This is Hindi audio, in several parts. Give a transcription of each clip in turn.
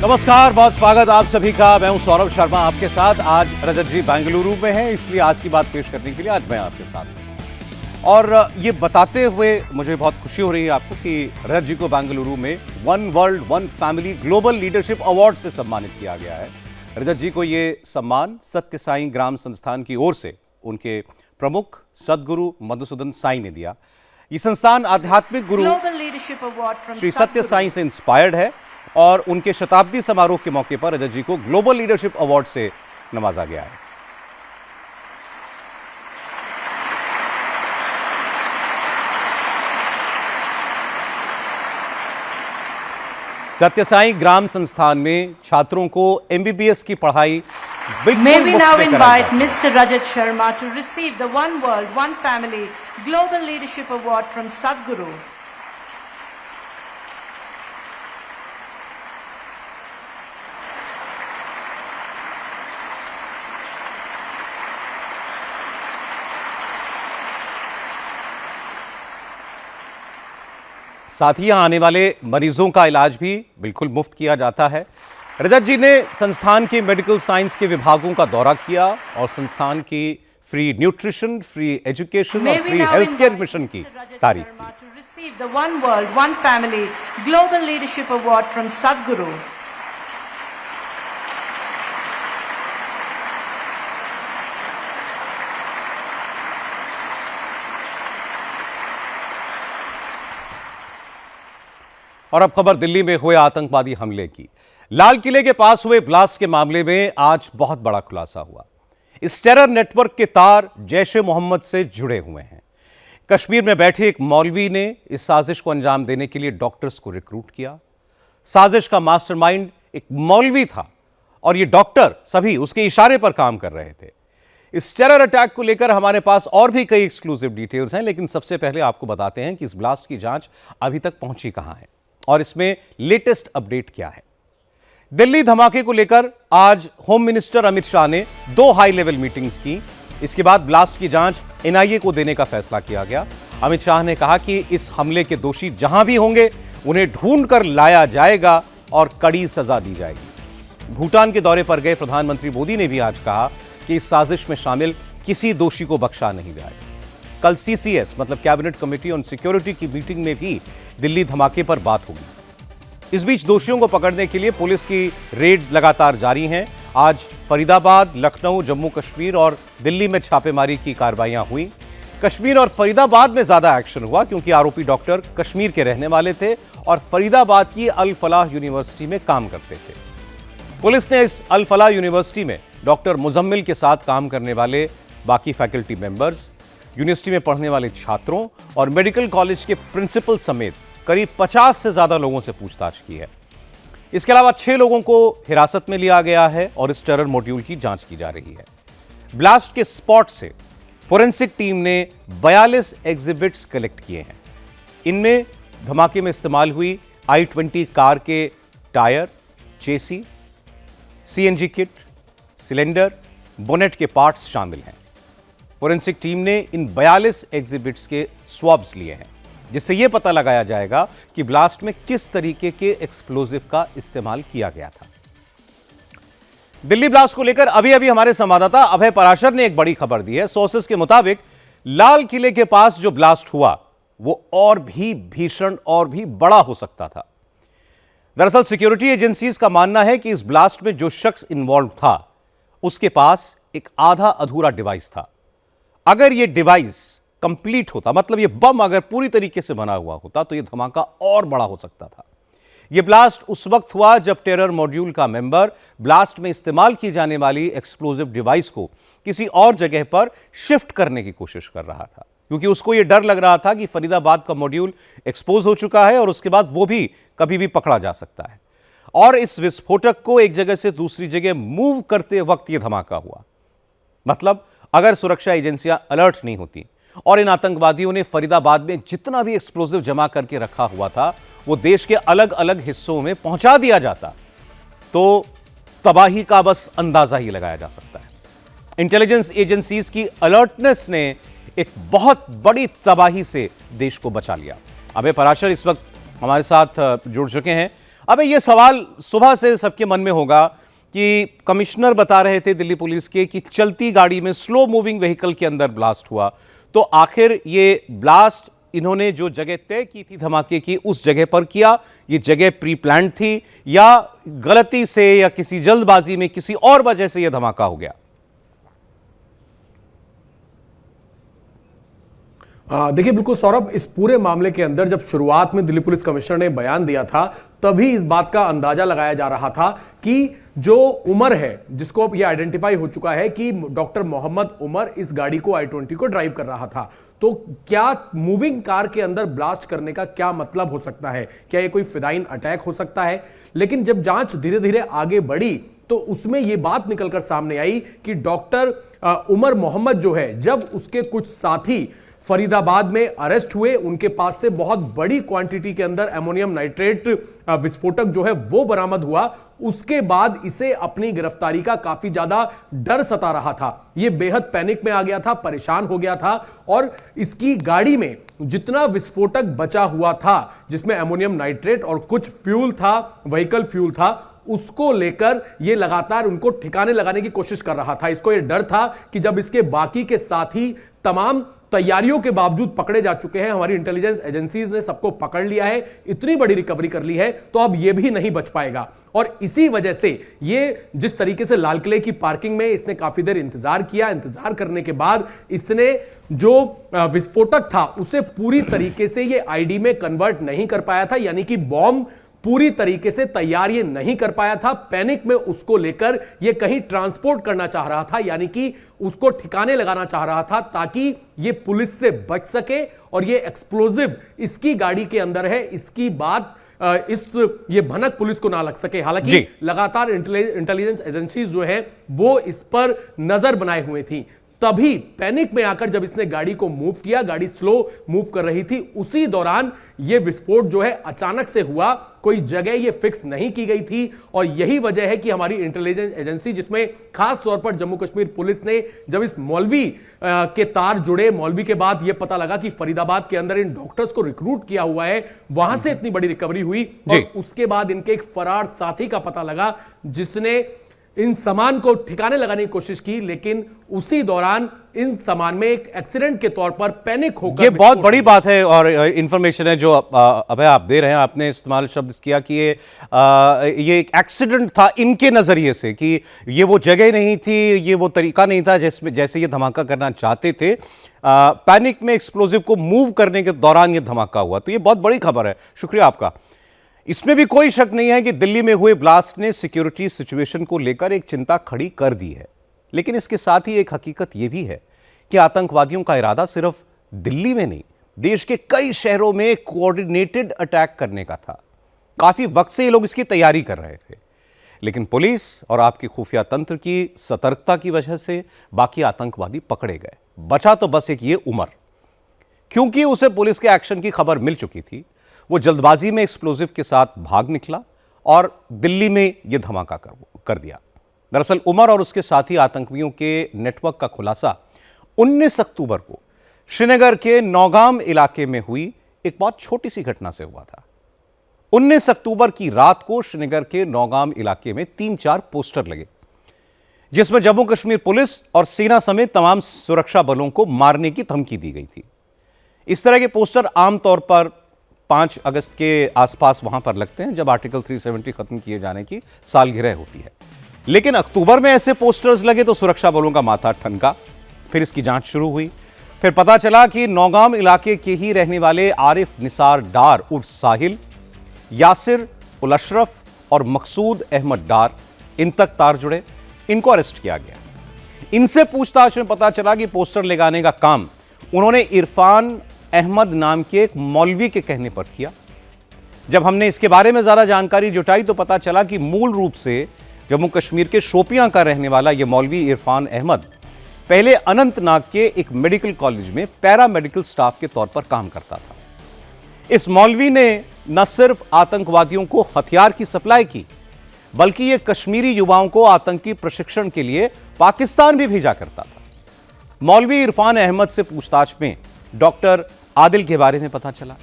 नमस्कार, बहुत स्वागत आप सभी का। मैं हूं सौरभ शर्मा आपके साथ। आज रजत जी बेंगलुरु में हैं, इसलिए आज की बात पेश करने के लिए आज मैं आपके साथ हूं। और ये बताते हुए मुझे बहुत खुशी हो रही है आपको कि रजत जी को बेंगलुरु में one world one family global leadership award से सम्मानित किया गया है। रजत जी को ये सम्मान सत्य साई ग्राम संस्थान की ओर से उनके प्रमुख सदगुरु मधुसूदन साई ने दिया। ये संस्थान आध्यात्मिक गुरु श्री सत्य साई से इंस्पायर्ड है और उनके शताब्दी समारोह के मौके पर रजत जी को ग्लोबल लीडरशिप अवार्ड से नवाजा गया है। सत्य साई ग्राम संस्थान में छात्रों को एमबीबीएस की पढ़ाई May we now invite Mr. Rajat Sharma to receive the One World, One Family Global Leadership Award from Sadhguru. साथ ही यहां आने वाले मरीजों का इलाज भी बिल्कुल मुफ्त किया जाता है। रजत जी ने संस्थान के मेडिकल साइंस के विभागों का दौरा किया और संस्थान की फ्री न्यूट्रिशन, फ्री एजुकेशन और फ्री हेल्थ केयर मिशन की तारीफ की। The One World, One Family Global Leadership Award from Sadhguru. और अब खबर दिल्ली में हुए आतंकवादी हमले की। लाल किले के पास हुए ब्लास्ट के मामले में आज बहुत बड़ा खुलासा हुआ। इस टेरर नेटवर्क के तार जैश ए मोहम्मद से जुड़े हुए हैं। कश्मीर में बैठे एक मौलवी ने इस साजिश को अंजाम देने के लिए डॉक्टर्स को रिक्रूट किया। साजिश का मास्टरमाइंड एक मौलवी था और ये डॉक्टर सभी उसके इशारे पर काम कर रहे थे। इस टेरर अटैक को लेकर हमारे पास और भी कई एक्सक्लूसिव डिटेल्स हैं, लेकिन सबसे पहले आपको बताते हैं कि इस ब्लास्ट की जांच अभी तक पहुंची कहां है और इसमें लेटेस्ट अपडेट क्या है। दिल्ली धमाके को लेकर आज होम मिनिस्टर अमित शाह ने 2 हाई लेवल मीटिंग्स की। इसके बाद ब्लास्ट की जांच एनआईए को देने का फैसला किया गया। अमित शाह ने कहा कि इस हमले के दोषी जहां भी होंगे उन्हें ढूंढ कर लाया जाएगा और कड़ी सजा दी जाएगी। भूटान के दौरे पर गए प्रधानमंत्री मोदी ने भी आज कहा कि इस साजिश में शामिल किसी दोषी को बख्शा नहीं जाएगा। कल सीसीएस मतलब कैबिनेट कमेटी ऑन सिक्योरिटी की मीटिंग में भी दिल्ली धमाके पर बात होगी। इस बीच दोषियों को पकड़ने के लिए पुलिस की रेड लगातार जारी हैं। आज फरीदाबाद, लखनऊ, जम्मू कश्मीर और दिल्ली में छापेमारी की कार्रवाइयां हुई। कश्मीर और फरीदाबाद में ज्यादा एक्शन हुआ क्योंकि आरोपी डॉक्टर कश्मीर के रहने वाले थे और फरीदाबाद की अल फलाह यूनिवर्सिटी में काम करते थे। पुलिस ने इस अल फलाह यूनिवर्सिटी में डॉक्टर मुजम्मिल के साथ काम करने वाले बाकी फैकल्टी मेंबर्स, यूनिवर्सिटी में पढ़ने वाले छात्रों और मेडिकल कॉलेज के प्रिंसिपल समेत करीब 50 से ज्यादा लोगों से पूछताछ की है। इसके अलावा 6 लोगों को हिरासत में लिया गया है और इस टेरर मॉड्यूल की जांच की जा रही है। ब्लास्ट के स्पॉट से फोरेंसिक टीम ने 42 एग्जिबिट्स कलेक्ट किए हैं। इनमें धमाके में इस्तेमाल हुई i20 कार के tyre, chassis, CNG kit, cylinder, bonnet के पार्ट्स शामिल हैं। फोरेंसिक टीम ने इन 42 एग्जिबिट्स के स्वैब्स लिए हैं, जिससे यह पता लगाया जाएगा कि ब्लास्ट में किस तरीके के एक्सप्लोजिव का इस्तेमाल किया गया था। दिल्ली ब्लास्ट को लेकर अभी अभी हमारे संवाददाता अभय पराशर ने एक बड़ी खबर दी है। सोर्सेस के मुताबिक लाल किले के पास जो ब्लास्ट हुआ वो और भी भीषण और भी बड़ा हो सकता था। दरअसल सिक्योरिटी एजेंसीज का मानना है कि इस ब्लास्ट में जो शख्स इन्वॉल्व था उसके पास एक आधा अधूरा डिवाइस था। अगर यह डिवाइस कंप्लीट होता, मतलब यह बम अगर पूरी तरीके से बना हुआ होता, तो यह धमाका और बड़ा हो सकता था। यह ब्लास्ट उस वक्त हुआ जब टेरर मॉड्यूल का मेंबर ब्लास्ट में इस्तेमाल की जाने वाली एक्सप्लोजिव डिवाइस को किसी और जगह पर शिफ्ट करने की कोशिश कर रहा था, क्योंकि उसको यह डर लग रहा था कि फरीदाबाद का मॉड्यूल एक्सपोज हो चुका है और उसके बाद वो भी कभी भी पकड़ा जा सकता है। और इस विस्फोटक को एक जगह से दूसरी जगह मूव करते वक्त यह धमाका हुआ। मतलब अगर सुरक्षा एजेंसियां अलर्ट नहीं होती और इन आतंकवादियों ने फरीदाबाद में जितना भी एक्सप्लोजिव जमा करके रखा हुआ था वो देश के अलग अलग हिस्सों में पहुंचा दिया जाता, तो तबाही का बस अंदाजा ही लगाया जा सकता है। इंटेलिजेंस एजेंसीज की अलर्टनेस ने एक बहुत बड़ी तबाही से देश को बचा लिया। अभय पराशर इस वक्त हमारे साथ जुड़ चुके हैं। अब ये सवाल सुबह से सबके मन में होगा कि कमिश्नर बता रहे थे दिल्ली पुलिस के कि चलती गाड़ी में स्लो मूविंग व्हीकल के अंदर ब्लास्ट हुआ, तो आखिर ये ब्लास्ट इन्होंने जो जगह तय की थी धमाके की उस जगह पर किया, ये जगह प्री प्लान थी या गलती से या किसी जल्दबाजी में किसी और वजह से यह धमाका हो गया? देखिए बिल्कुल सौरभ, इस पूरे मामले के अंदर जब शुरुआत में दिल्ली पुलिस कमिश्नर ने बयान दिया था तभी इस बात का अंदाजा लगाया जा रहा था कि जो उमर है, जिसको अब यह आइडेंटिफाई हो चुका है कि डॉक्टर मोहम्मद उमर इस गाड़ी को i20 को ड्राइव कर रहा था, तो क्या मूविंग कार के अंदर ब्लास्ट करने का क्या मतलब हो सकता है? क्या यह कोई फिदाइन अटैक हो सकता है? लेकिन जब जांच धीरे धीरे आगे बढ़ी तो उसमें यह बात निकलकर सामने आई कि डॉक्टर उमर मोहम्मद जो है, जब उसके कुछ साथी फरीदाबाद में अरेस्ट हुए, उनके पास से बहुत बड़ी क्वांटिटी के अंदर अमोनियम नाइट्रेट विस्फोटक जो है वो बरामद हुआ। उसके बाद इसे अपनी गिरफ्तारी का काफी ज्यादा डर सता रहा था, ये बेहद पैनिक में आ गया था, परेशान हो गया था और इसकी गाड़ी में जितना विस्फोटक बचा हुआ था, जिसमें अमोनियम नाइट्रेट और कुछ फ्यूल था, व्हीकल फ्यूल था, उसको लेकर यह लगातार उनको ठिकाने लगाने की कोशिश कर रहा था। इसको यह डर था कि जब इसके बाकी के साथी तमाम तैयारियों के बावजूद पकड़े जा चुके हैं, हमारी इंटेलिजेंस एजेंसीज ने सबको पकड़ लिया है, इतनी बड़ी रिकवरी कर ली है, तो अब यह भी नहीं बच पाएगा। और इसी वजह से ये जिस तरीके से लाल किले की पार्किंग में इसने काफी देर इंतजार किया, इंतजार करने के बाद इसने जो विस्फोटक था उसे पूरी तरीके से ये आईडी में कन्वर्ट नहीं कर पाया था, यानी कि बॉम्ब पूरी तरीके से तैयार ये नहीं कर पाया था। पैनिक में उसको लेकर ये कहीं ट्रांसपोर्ट करना चाह रहा था, यानी कि उसको ठिकाने लगाना चाह रहा था ताकि ये पुलिस से बच सके और ये एक्सप्लोजिव इसकी गाड़ी के अंदर है, इसकी बात ये भनक पुलिस को ना लग सके। हालांकि लगातार इंटेलिजेंस एजेंसीज जो है वो इस पर नजर बनाए हुए थी। तभी पैनिक में आकर जब इसने गाड़ी को मूव किया, गाड़ी स्लो मूव कर रही थी, उसी दौरान यह विस्फोट जो है अचानक से हुआ, कोई जगह यह फिक्स नहीं की गई थी। और यही वजह है कि हमारी इंटेलिजेंस एजेंसी, जिसमें खास तौर पर जम्मू कश्मीर पुलिस ने जब इस मौलवी के तार जुड़े, मौलवी के बाद यह पता लगा कि फरीदाबाद के अंदर इन डॉक्टर्स को रिक्रूट किया हुआ है, वहां से इतनी बड़ी रिकवरी हुई। और उसके बाद इनके एक फरार साथी का पता लगा जिसने इन सामान को ठिकाने लगाने की कोशिश की, लेकिन उसी दौरान इन सामान में एक एक्सीडेंट के तौर पर पैनिक होकर, ये बहुत बड़ी बात है और इंफॉर्मेशन है जो अभय आप दे रहे हैं। आपने इस्तेमाल शब्द किया कि ये एक एक्सीडेंट था इनके नजरिए से, कि ये वो जगह नहीं थी, ये वो तरीका नहीं था जैसे ये धमाका करना चाहते थे। पैनिक में एक्सप्लोजिव को मूव करने के दौरान ये धमाका हुआ, तो ये बहुत बड़ी खबर है, शुक्रिया आपका। इसमें भी कोई शक नहीं है कि दिल्ली में हुए ब्लास्ट ने सिक्योरिटी सिचुएशन को लेकर एक चिंता खड़ी कर दी है, लेकिन इसके साथ ही एक हकीकत यह भी है कि आतंकवादियों का इरादा सिर्फ दिल्ली में नहीं, देश के कई शहरों में कोऑर्डिनेटेड अटैक करने का था। काफी वक्त से ये लोग इसकी तैयारी कर रहे थे, लेकिन पुलिस और आपकी खुफिया तंत्र की सतर्कता की वजह से बाकी आतंकवादी पकड़े गए। बचा तो बस एक ये उमर, क्योंकि उसे पुलिस के एक्शन की खबर मिल चुकी थी। वो जल्दबाजी में एक्सप्लोजिव के साथ भाग निकला और दिल्ली में यह धमाका कर दिया। दरअसल उमर और उसके साथी आतंकवादियों के नेटवर्क का खुलासा 19 अक्टूबर को श्रीनगर के नौगाम इलाके में हुई एक बहुत छोटी सी घटना से हुआ था। 19 अक्टूबर की रात को श्रीनगर के नौगाम इलाके में 3-4 पोस्टर लगे, जिसमें जम्मू कश्मीर पुलिस और सेना समेत तमाम सुरक्षा बलों को मारने की धमकी दी गई थी। इस तरह के पोस्टर आमतौर पर 5 अगस्त के आसपास वहां पर लगते हैं, जब आर्टिकल 370 खत्म किए जाने की सालगिरह होती है। लेकिन अक्टूबर में ऐसे पोस्टर्स लगे तो सुरक्षा बलों का माथा ठनका। फिर इसकी जांच शुरू हुई। फिर पता चला कि नौगाम इलाके के ही रहने वाले आरिफ निसार डार उर्फ साहिल, यासिर उल अशरफ और मकसूद अहमद डार, इन तक तार जुड़े। इनको अरेस्ट किया गया। इनसे पूछताछ में पता चला कि पोस्टर लगाने का काम उन्होंने इरफान अहमद नाम के एक मौलवी के कहने पर किया। जब हमने इसके बारे में ज्यादा जानकारी जुटाई तो पता चला कि मूल रूप से जम्मू कश्मीर के शोपियां का रहने वाला यह मौलवी इरफान अहमद पहले अनंतनाग के एक मेडिकल कॉलेज में पैरा मेडिकल स्टाफ के तौर पर काम करता था। इस मौलवी ने न सिर्फ आतंकवादियों को हथियार की सप्लाई की, बल्कि यह कश्मीरी युवाओं को आतंकी प्रशिक्षण के लिए पाकिस्तान भी भेजा करता था। मौलवी इरफान अहमद से पूछताछ में डॉक्टर आदिल के बारे में पता चला।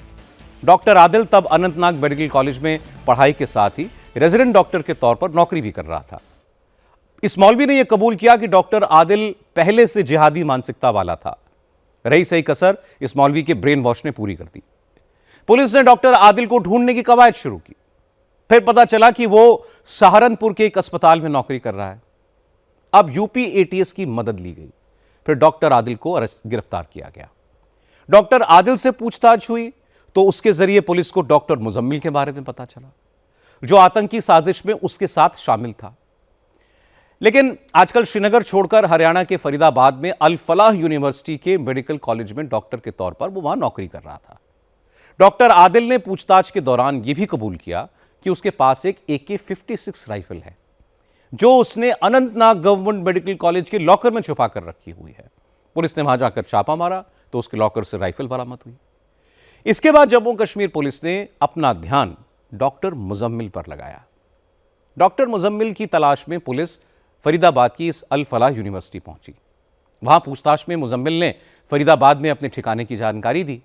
डॉक्टर आदिल तब अनंतनाग मेडिकल कॉलेज में पढ़ाई के साथ ही रेजिडेंट डॉक्टर के तौर पर नौकरी भी कर रहा था। इस मौलवी ने यह कबूल किया कि डॉक्टर आदिल पहले से जिहादी मानसिकता वाला था। रही सही कसर इस मौलवी के ब्रेन वॉश ने पूरी कर दी। पुलिस ने डॉक्टर आदिल को ढूंढने की कवायद शुरू की। फिर पता चला कि वो सहारनपुर के एक अस्पताल में नौकरी कर रहा है। अब यूपी एटीएस की मदद ली गई। फिर डॉक्टर आदिल को गिरफ्तार किया गया। डॉक्टर आदिल से पूछताछ हुई तो उसके जरिए पुलिस को डॉक्टर मुजम्मिल के बारे में पता चला, जो आतंकी साजिश में उसके साथ शामिल था। लेकिन आजकल श्रीनगर छोड़कर हरियाणा के फरीदाबाद में अल फलाह यूनिवर्सिटी के मेडिकल कॉलेज में डॉक्टर के तौर पर वो वहां नौकरी कर रहा था। डॉक्टर आदिल ने पूछताछ के दौरान यह भी कबूल किया कि उसके पास एक AK-56 राइफल है, जो उसने अनंतनाग गवर्नमेंट मेडिकल कॉलेज के लॉकर में छुपा कर रखी हुई है। पुलिस ने वहां जाकर छापा मारा तो उसके लॉकर से राइफल बरामद हुई। इसके बाद जम्मू कश्मीर पुलिस ने अपना ध्यान डॉक्टर मुजम्मिल पर लगाया। डॉक्टर मुजम्मिल की तलाश में पुलिस फरीदाबाद की इस अल फलाह यूनिवर्सिटी पहुंची। वहां पूछताछ में मुजम्मिल ने फरीदाबाद में अपने ठिकाने की जानकारी दी।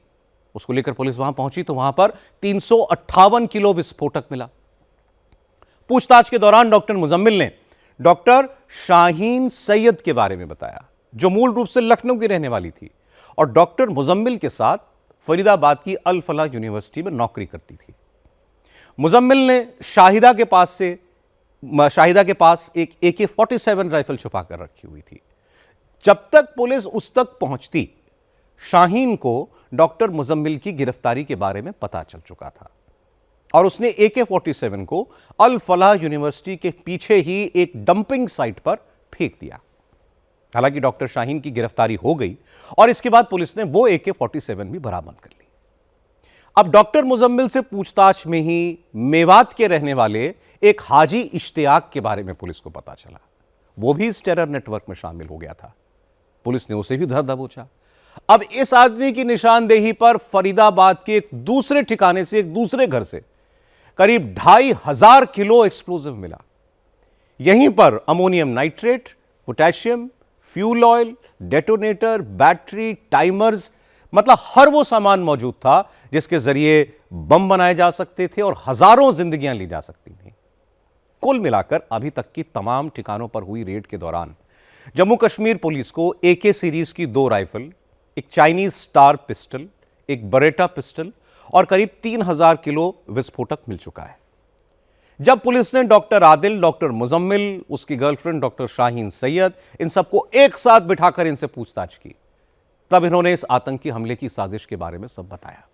उसको लेकर पुलिस वहां पहुंची तो वहां पर 358 किलो विस्फोटक मिला। पूछताछ के दौरान डॉक्टर मुजम्मिल ने डॉक्टर शाहीन सैयद के बारे में बताया, जो मूल रूप से लखनऊ की रहने वाली थी और डॉक्टर मुजम्मिल के साथ फरीदाबाद की अल फलाह यूनिवर्सिटी में नौकरी करती थी। मुजम्मिल ने शाहिदा के पास एक AK-47 राइफल छुपा कर रखी हुई थी। जब तक पुलिस उस तक पहुंचती, शाहीन को डॉक्टर मुजम्मिल की गिरफ्तारी के बारे में पता चल चुका था और उसने AK-47 को अल फलाह यूनिवर्सिटी के पीछे ही एक डंपिंग साइट पर फेंक दिया। हालांकि डॉक्टर शाहीन की गिरफ्तारी हो गई और इसके बाद पुलिस ने वो AK-47 भी बरामद कर ली। अब डॉक्टर मुजम्मिल से पूछताछ में ही मेवात के रहने वाले एक हाजी इश्तियाक के बारे में पुलिस को पता चला। वो भी इस टेरर नेटवर्क में शामिल हो गया था। पुलिस ने उसे भी धर दबोचा। अब इस आदमी की निशानदेही पर फरीदाबाद के एक दूसरे ठिकाने से, एक दूसरे घर से करीब 2500 किलो एक्सप्लोजिव मिला। यहीं पर ammonium nitrate, potassium, fuel oil, detonator, battery, timers, मतलब हर वो सामान मौजूद था जिसके जरिए बम बनाए जा सकते थे और हजारों जिंदगियां ली जा सकती थी। कुल मिलाकर अभी तक की तमाम ठिकानों पर हुई रेड के दौरान जम्मू कश्मीर पुलिस को AK सीरीज की 2 राइफल, एक चाइनीज स्टार पिस्टल, एक बरेटा पिस्टल और करीब 3000 किलो विस्फोटक मिल चुका है। जब पुलिस ने डॉक्टर आदिल, डॉक्टर मुजम्मिल, उसकी गर्लफ्रेंड डॉक्टर शाहीन सैयद, इन सबको एक साथ बिठाकर इनसे पूछताछ की, तब इन्होंने इस आतंकी हमले की साजिश के बारे में सब बताया।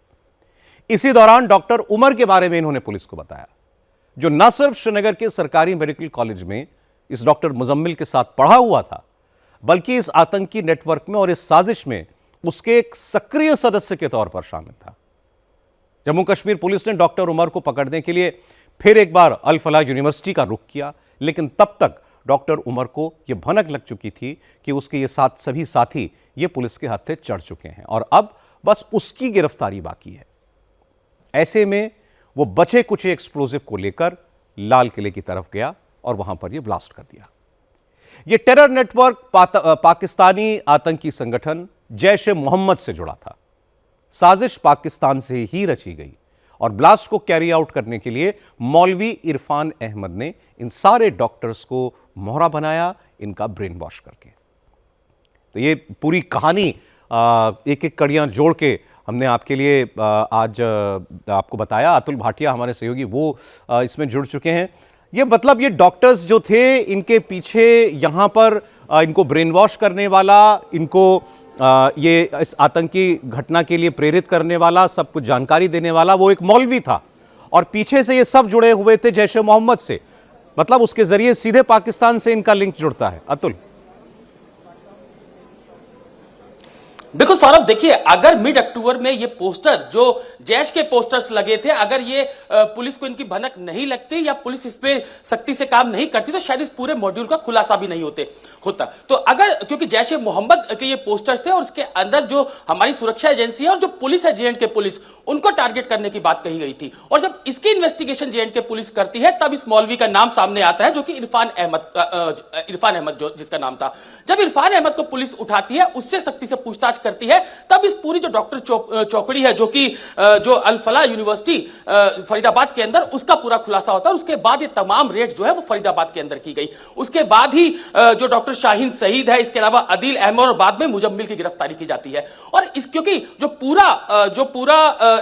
इसी दौरान डॉक्टर उमर के बारे में इन्होंने पुलिस को बताया, जो न सिर्फ श्रीनगर के सरकारी मेडिकल कॉलेज में इस डॉक्टर मुजम्मिल के साथ पढ़ा हुआ था, बल्कि इस आतंकी नेटवर्क में और इस साजिश में उसके एक सक्रिय सदस्य के तौर पर शामिल था। जम्मू कश्मीर पुलिस ने डॉक्टर उमर को पकड़ने के लिए फिर एक बार अल फलाह यूनिवर्सिटी का रुख किया, लेकिन तब तक डॉक्टर उमर को यह भनक लग चुकी थी कि उसके ये सभी साथी ये पुलिस के हत्थे चढ़ चुके हैं और अब बस उसकी गिरफ्तारी बाकी है। ऐसे में वो बचे कुचे एक्सप्लोजिव को लेकर लाल किले की तरफ गया और वहां पर यह ब्लास्ट कर दिया। यह टेरर नेटवर्क पाकिस्तानी आतंकी संगठन जैश-ए-मोहम्मद से जुड़ा था। साजिश पाकिस्तान से ही रची गई और ब्लास्ट को कैरी आउट करने के लिए मौलवी इरफान अहमद ने इन सारे डॉक्टर्स को मोहरा बनाया, इनका ब्रेन वॉश करके। तो ये पूरी कहानी एक एक कड़ियां जोड़ के हमने आपके लिए आज आपको बताया। अतुल भाटिया हमारे सहयोगी वो इसमें जुड़ चुके हैं। ये मतलब ये डॉक्टर्स जो थे, इनके पीछे यहाँ पर इनको ब्रेन वॉश करने वाला, इनको ये इस आतंकी घटना के लिए प्रेरित करने वाला, सब कुछ जानकारी देने वाला वो एक मौलवी था और पीछे से ये सब जुड़े हुए थे जैश-ए-मोहम्मद से। मतलब उसके जरिए सीधे पाकिस्तान से इनका लिंक जुड़ता है। अतुल, बिल्कुल सौरभ, देखिए अगर मिड अक्टूबर में ये पोस्टर जो जैश के पोस्टर्स लगे थे, अगर ये पुलिस को इनकी भनक नहीं लगती या पुलिस इस पे सख्ती से काम नहीं करती तो शायद इस पूरे मॉड्यूल का खुलासा भी नहीं होते। होता। तो अगर क्योंकि जैश ए मोहम्मद के ये पोस्टर्स थे और उसके अंदर जो हमारी सुरक्षा एजेंसी है और जो पुलिस है जे एंड के पुलिस, उनको टारगेट करने की बात कही गई थी। और जब इसकी इन्वेस्टिगेशन जे एंड के पुलिस करती है तब इस मौलवी का नाम सामने आता है, जो कि इरफान अहमद जो जिसका नाम था। जब इरफान अहमद को पुलिस उठाती है, उससे सख्ती से पूछताछ करती है, तब इस पूरी जो डॉक्टर चौकड़ी है, जो कि जो अल फलाह यूनिवर्सिटी फरीदाबाद के अंदर, उसका पूरा खुलासा होता है। उसके बाद ये तमाम रेड जो है वो फरीदाबाद के अंदर की गई। उसके बाद ही जो डॉक्टर शाहीन शहीद है, इसके अलावा अदील अहमद और बाद में मुजम्मिल की गिरफ्तारी की जाती है। और इस क्योंकि जो पूरा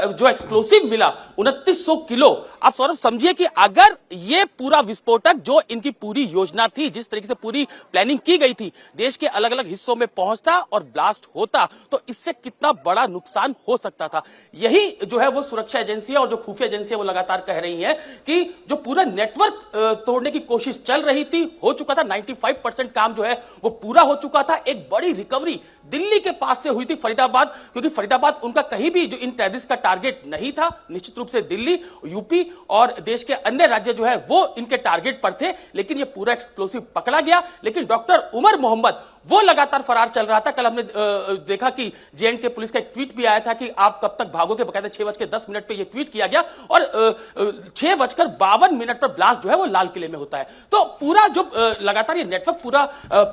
जो एक्सप्लोसिव मिला 2900 किलो, आप सौरभ समझिए कि अगर ये पूरा विस्फोटक जो इनकी पूरी योजना थी, जिस तरीके से पूरी प्लानिंग की गई थी, देश के अलग अलग हिस्सों में पहुंचता और ब्लास्ट होता, तो इससे कितना बड़ा नुकसान हो सकता था। यही जो है वो सुरक्षा एजेंसियां और जो खुफिया एजेंसियां वो लगातार कह रही हैं कि जो पूरा नेटवर्क तोड़ने की कोशिश चल रही थी, हो चुका था। 95% काम जो है वो पूरा हो चुका था। एक बड़ी रिकवरी दिल्ली के पास से हुई थी फरीदाबाद, क्योंकि फरीदाबाद उनका कहीं भी जो इन टेररिस्ट का टारगेट नहीं था। निश्चित रूप से दिल्ली, यूपी और देश के अन्य राज्य जो है वो इनके टारगेट पर थे, लेकिन ये पूरा एक्सप्लोसिव पकड़ा गया। लेकिन डॉक्टर उमर मोहम्मद वो लगातार फरार चल रहा था। कल हमने देखा कि जे&के पुलिस का एक ट्वीट भी आया था कि आप कब तक भागोगे, बकायदा 6:10 पे ये ट्वीट किया गया और 6:52 पर ब्लास्ट जो है वो लाल किले में होता है। तो पूरा जो लगातार ये नेटवर्क पूरा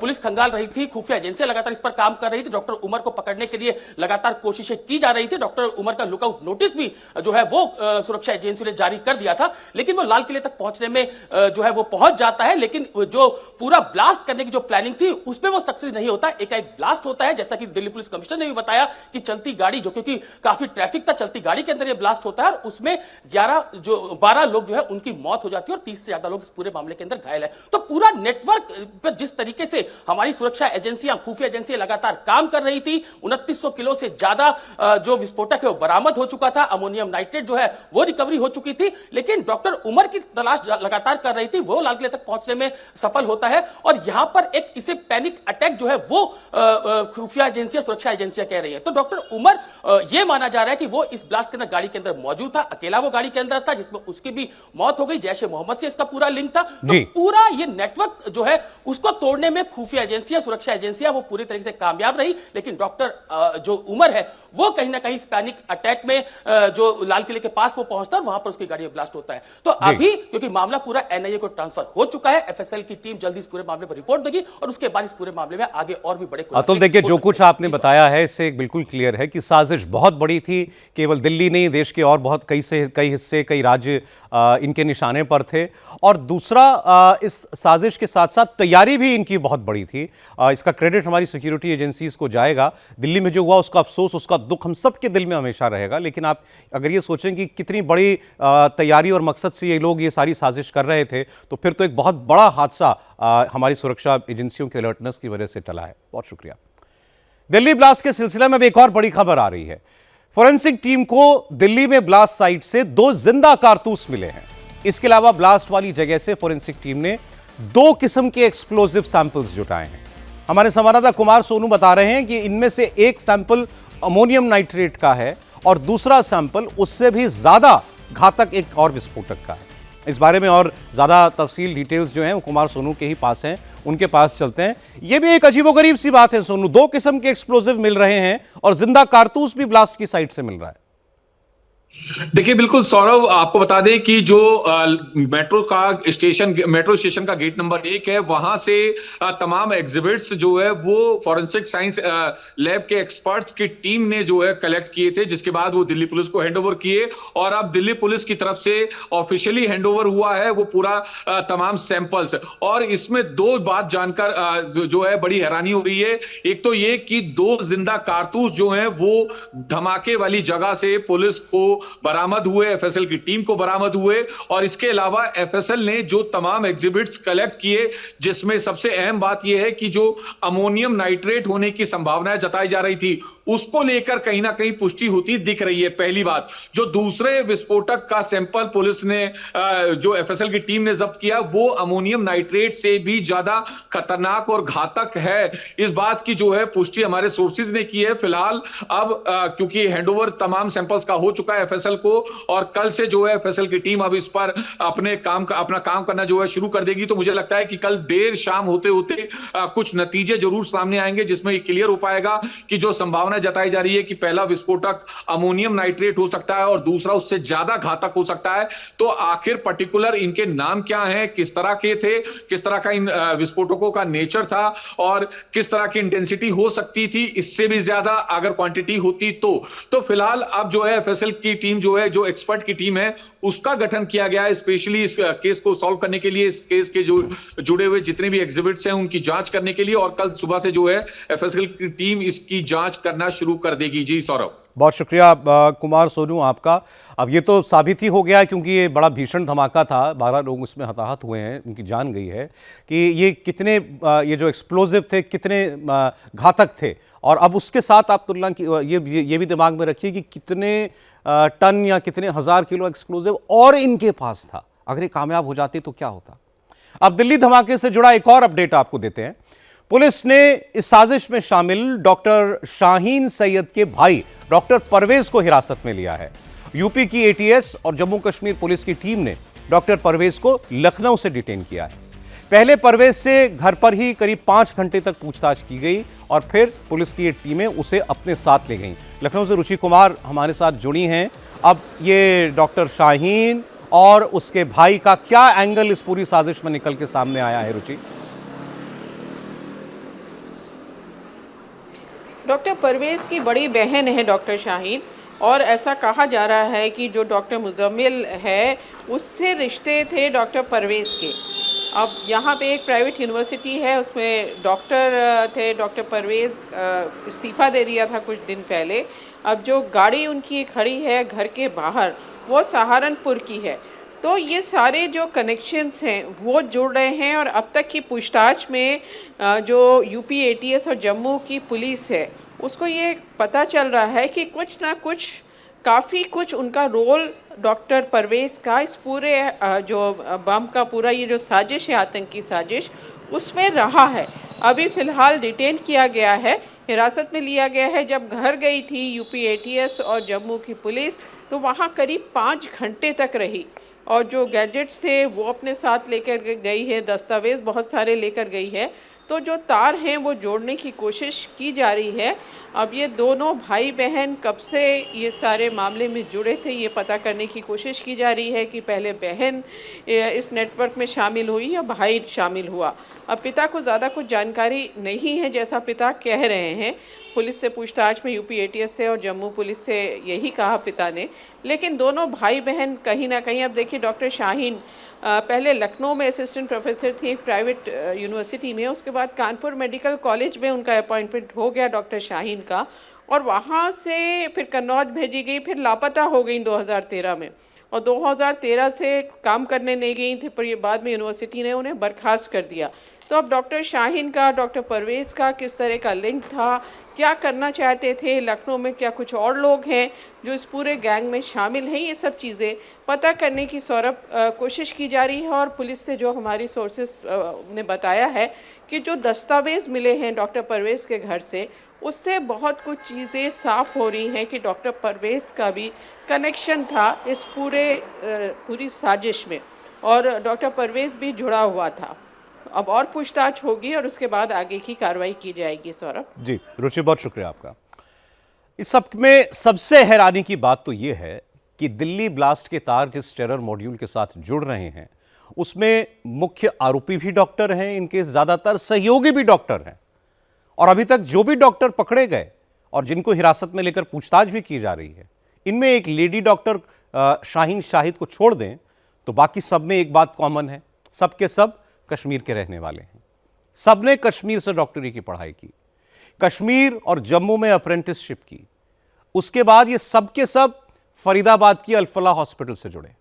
पुलिस खंगाल रही थी, खुफिया एजेंसियां लगातार इस पर काम कर रही थी। डॉक्टर उमर को पकड़ने के लिए लगातार कोशिशें की जा रही थी। डॉक्टर उमर का लुकआउट नोटिस भी जो है वो सुरक्षा एजेंसी ने जारी कर दिया था, लेकिन वो लाल किले तक पहुंचने में जो है वो पहुंच जाता है। लेकिन जो पूरा ब्लास्ट करने की जो प्लानिंग थी उसमें वो सक्सेस नहीं होता। एकाएक ब्लास्ट होता है, जैसा कि दिल्ली पुलिस कमिश्नर ने भी बताया कि चलती गाड़ी, जो क्योंकि काफी ट्रैफिक था, चलती गाड़ी के अंदर ये ब्लास्ट होता है और उसमें 12 लोग जो है उनकी मौत हो जाती है और 30 से ज्यादा लोग इस पूरे मामले के अंदर घायल है। तो पूरा नेटवर्क पर जिस तरीके से हमारी सुरक्षा एजेंसियां, खुफिया एजेंसियां लगातार काम कर रही थी, 2900 किलो से ज्यादा जो विस्फोटक है वो बरामद हो चुका था। अमोनियम नाइट्रेट जो है वो रिकवरी हो चुकी थी, लेकिन डॉक्टर उमर की तलाश लगातार कर रही थी, वो लाल किले तक पहुंचने में सफल होता है। और यहां पर एक इसे पैनिक अटैक जो है वो खुफिया एजेंसियां, सुरक्षा एजेंसियां कह रही है। तो डॉक्टर उमर यह माना जा रहा है कि वो इस ब्लास्ट के अंदर गाड़ी के अंदर मौजूद था, अकेला वो गाड़ी के अंदर था, जिसमें उसकी भी मौत हो गई। जैश ए मोहम्मद से इसका पूरा लिंक था। तो पूरा ये नेटवर्क जो है उसको तोड़ने में खुफिया एजेंसियां, सुरक्षा एजेंसियां वो पूरी तरीके से कामयाब रही। लेकिन डॉक्टर जो उमर है वो कहीं ना कहीं पैनिक अटैक में जो लाल किले के पास वो पहुंचता है, वहां पर उसकी गाड़ी में ब्लास्ट होता है। तो अभी क्योंकि मामला पूरा एनआईए को ट्रांसफर हो चुका है, एफएसएल की टीम जल्दी इस पूरे मामले पर रिपोर्ट देगी और उसके बाद इस पूरे मामले में आगे और भी बड़े अतुल, देखिए जो कुछ आपने बताया है इससे बिल्कुल क्लियर है कि साजिश बहुत बड़ी थी। केवल दिल्ली नहीं, देश के और बहुत कई हिस्से, कई राज्य इनके निशाने पर थे। और दूसरा, इस साजिश के साथ साथ तैयारी भी इनकी बहुत बड़ी थी। इसका क्रेडिट हमारी सिक्योरिटी एजेंसीज को जाएगा। दिल्ली में जो हुआ उसका अफसोस, उसका दुख हम सब के दिल में हमेशा रहेगा। लेकिन आप अगर ये सोचें कि कितनी बड़ी तैयारी और मकसद से ये लोग ये सारी साजिश कर रहे थे, तो फिर तो एक बहुत बड़ा हादसा हमारी सुरक्षा एजेंसियों के अलर्टनेस की वजह से टला है। बहुत शुक्रिया। दिल्ली ब्लास्ट के सिलसिले में अब एक और बड़ी खबर आ रही है। फोरेंसिक टीम को दिल्ली में ब्लास्ट साइट से 2 जिंदा कारतूस मिले हैं। इसके अलावा ब्लास्ट वाली जगह से फोरेंसिक टीम ने 2 किस्म के एक्सप्लोजिव सैंपल्स जुटाए हैं। हमारे संवाददाता कुमार सोनू बता रहे हैं कि इनमें से एक सैंपल अमोनियम नाइट्रेट का है और दूसरा सैंपल उससे भी ज्यादा घातक एक और विस्फोटक का है। इस बारे में और ज्यादा तफसील, डिटेल्स जो हैं वो कुमार सोनू के ही पास हैं, उनके पास चलते हैं। ये भी एक अजीबोगरीब सी बात है सोनू, 2 किस्म के एक्सप्लोजिव मिल रहे हैं और जिंदा कारतूस भी ब्लास्ट की साइट से मिल रहा है। देखिए बिल्कुल सौरभ, आपको बता दें कि जो मेट्रो स्टेशन का गेट नंबर 1 है, वहां से तमाम एग्जिबिट्स जो है वो फॉरेंसिक साइंस लैब के एक्सपर्ट्स की टीम ने जो है कलेक्ट किए थे, जिसके बाद वो दिल्ली पुलिस को हैंडओवर किए और अब दिल्ली पुलिस की तरफ से ऑफिशियली हैंडओवर हुआ है वो पूरा तमाम सैंपल्स। और इसमें 2 बात जानकर जो है बड़ी हैरानी हो रही है। एक तो ये कि 2 जिंदा कारतूस जो हैं वो धमाके वाली जगह से पुलिस को बरामद हुए, एफएसएल की टीम को बरामद हुए। और इसके अलावा एफएसएल ने जो तमाम एग्जिबिट्स कलेक्ट किए, जिसमें सबसे अहम बात यह है कि जो अमोनियम नाइट्रेट होने की संभावनाएं जताई जा रही थी, उसको लेकर कहीं ना कहीं पुष्टि होती दिख रही है। पहली बात, जो दूसरे विस्फोटक का सैंपल पुलिस ने जो एफएसएल की टीम ने जब्त किया, वो अमोनियम नाइट्रेट से भी ज्यादा खतरनाक और घातक है। इस बात की जो है पुष्टि हमारे सोर्सेज ने की है। फिलहाल अब क्योंकि हैंडओवर तमाम सैंपल्स का हो चुका है एफएसएल को, और कल से जो है एफएसएल की टीम अब इस पर अपना काम करना जो है शुरू कर देगी। तो मुझे लगता है कि कल देर शाम होते होते कुछ नतीजे जरूर सामने आएंगे, जिसमें ये क्लियर हो पाएगा कि जो संभावना जताई जा रही है कि पहला विस्फोटक अमोनियम नाइट्रेट हो सकता है और दूसरा उससे ज्यादा घातक हो सकता है। तो आखिर पर्टिकुलर इनके नाम क्या है, किस तरह के थे, किस तरह का इन विस्फोटकों का नेचर था और किस तरह की इंटेंसिटी हो सकती थी, इससे भी ज्यादा अगर क्वांटिटी होती तो फिलहाल अब जो है एफएसएल की टीम जो है, जो एक्सपर्ट की टीम है, उसका गठन किया गया है स्पेशली इस केस को सॉल्व करने के लिए, इस केस के जो जुड़े हुए जितने भी एग्जिबिट्स हैं उनकी जांच करने के लिए। और कल सुबह से जो है एफएसएल की टीम इसकी जांच करना शुरू कर देगी। जी सौरभ, बहुत शुक्रिया कुमार सोनू आपका। अब ये तो साबित ही हो गया है, क्योंकि ये बड़ा भीषण धमाका था, 12 लोग इसमें हताहत हुए हैं, उनकी जान गई है, कि ये कितने ये जो एक्सप्लोजिव थे कितने घातक थे। और अब उसके साथ आप तुलना की ये भी दिमाग में रखिए कि कितने टन या कितने हजार किलो एक्सप्लोजिव और इनके पास था। अगर ये कामयाब हो जाती तो क्या होता। अब दिल्ली धमाके से जुड़ा एक और अपडेट आपको देते हैं। पुलिस ने इस साजिश में शामिल डॉक्टर शाहीन सैयद के भाई डॉक्टर परवेज को हिरासत में लिया है। यूपी की एटीएस और जम्मू कश्मीर पुलिस की टीम ने डॉक्टर परवेज को लखनऊ से डिटेन किया है। पहले परवेज से घर पर ही करीब 5 घंटे तक पूछताछ की गई और फिर पुलिस की ये टीमें उसे अपने साथ ले गईं। लखनऊ से रुचि कुमार हमारे साथ जुड़ी हैं। अब ये डॉक्टर शाहीन और उसके भाई का क्या एंगल इस पूरी साजिश में निकल के सामने आया है, रुचि? डॉक्टर परवेज की बड़ी बहन है डॉक्टर शाहीन, और ऐसा कहा जा रहा है कि जो डॉक्टर मुजम्मिल है उससे रिश्ते थे डॉक्टर परवेज के। अब यहाँ पे एक प्राइवेट यूनिवर्सिटी है, उसमें डॉक्टर थे। डॉक्टर परवेज इस्तीफ़ा दे दिया था कुछ दिन पहले। अब जो गाड़ी उनकी खड़ी है घर के बाहर, वो सहारनपुर की है। तो ये सारे जो कनेक्शंस हैं वो जुड़ रहे हैं, और अब तक की पूछताछ में जो यूपी एटीएस और जम्मू की पुलिस है उसको ये पता चल रहा है कि कुछ ना कुछ, काफ़ी कुछ उनका रोल डॉक्टर परवेज का इस पूरे जो बम का पूरा ये जो साजिश है, आतंकी साजिश, उसमें रहा है। अभी फ़िलहाल डिटेन किया गया है, हिरासत में लिया गया है। जब घर गई थी यूपी एटीएस और जम्मू की पुलिस तो वहाँ करीब 5 घंटे तक रही, और जो गैजेट्स थे वो अपने साथ लेकर गई है, दस्तावेज़ बहुत सारे लेकर गई है। तो जो तार हैं वो जोड़ने की कोशिश की जा रही है। अब ये दोनों भाई बहन कब से ये सारे मामले में जुड़े थे ये पता करने की कोशिश की जा रही है कि पहले बहन इस नेटवर्क में शामिल हुई या भाई शामिल हुआ। अब पिता को ज़्यादा कुछ जानकारी नहीं है, जैसा पिता कह रहे हैं। पुलिस से पूछताछ में यूपी एटीएस से और जम्मू पुलिस से यही कहा पिता ने। लेकिन दोनों भाई बहन कहीं ना कहीं, अब देखिए डॉक्टर शाहीन पहले लखनऊ में असिस्टेंट प्रोफेसर थी एक प्राइवेट यूनिवर्सिटी में, उसके बाद कानपुर मेडिकल कॉलेज में उनका अपॉइंटमेंट हो गया डॉक्टर शाहीन का, और वहाँ से फिर कन्नौज भेजी गई, फिर लापता हो गई 2013 में, और 2013 से काम करने नहीं गई थी, पर ये बाद में यूनिवर्सिटी ने उन्हें बर्खास्त कर दिया। तो अब डॉक्टर शाहीन का, डॉक्टर परवेज का किस तरह का लिंक था, क्या करना चाहते थे, लखनऊ में क्या कुछ और लोग हैं जो इस पूरे गैंग में शामिल हैं, ये सब चीज़ें पता करने की सौरभ कोशिश की जा रही है। और पुलिस से जो हमारी सोर्सेस ने बताया है कि जो दस्तावेज़ मिले हैं डॉक्टर परवेज के घर से, उससे बहुत कुछ चीज़ें साफ हो रही हैं कि डॉक्टर परवेज का भी कनेक्शन था इस पूरी साजिश में, और डॉक्टर परवेज भी जुड़ा हुआ था। अब और पूछताछ होगी और उसके बाद आगे की कार्रवाई की जाएगी। सौरभ जी, रुचि, बहुत शुक्रिया आपका। इस सब में सबसे हैरानी की बात तो यह है कि दिल्ली ब्लास्ट के तार जिस टेरर मॉड्यूल के साथ जुड़ रहे हैं उसमें मुख्य आरोपी भी डॉक्टर हैं, इनके ज्यादातर सहयोगी भी डॉक्टर हैं, और अभी तक जो भी डॉक्टर पकड़े गए और जिनको हिरासत में लेकर पूछताछ भी की जा रही है, इनमें एक लेडी डॉक्टर शाहीन शाहिद को छोड़ दें तो बाकी सब में एक बात कॉमन है, सब के सब कश्मीर के रहने वाले हैं। सबने कश्मीर से डॉक्टरी की पढ़ाई की, कश्मीर और जम्मू में अप्रेंटिसशिप की, उसके बाद ये सब के सब फरीदाबाद की अल-फलाह हॉस्पिटल से जुड़े।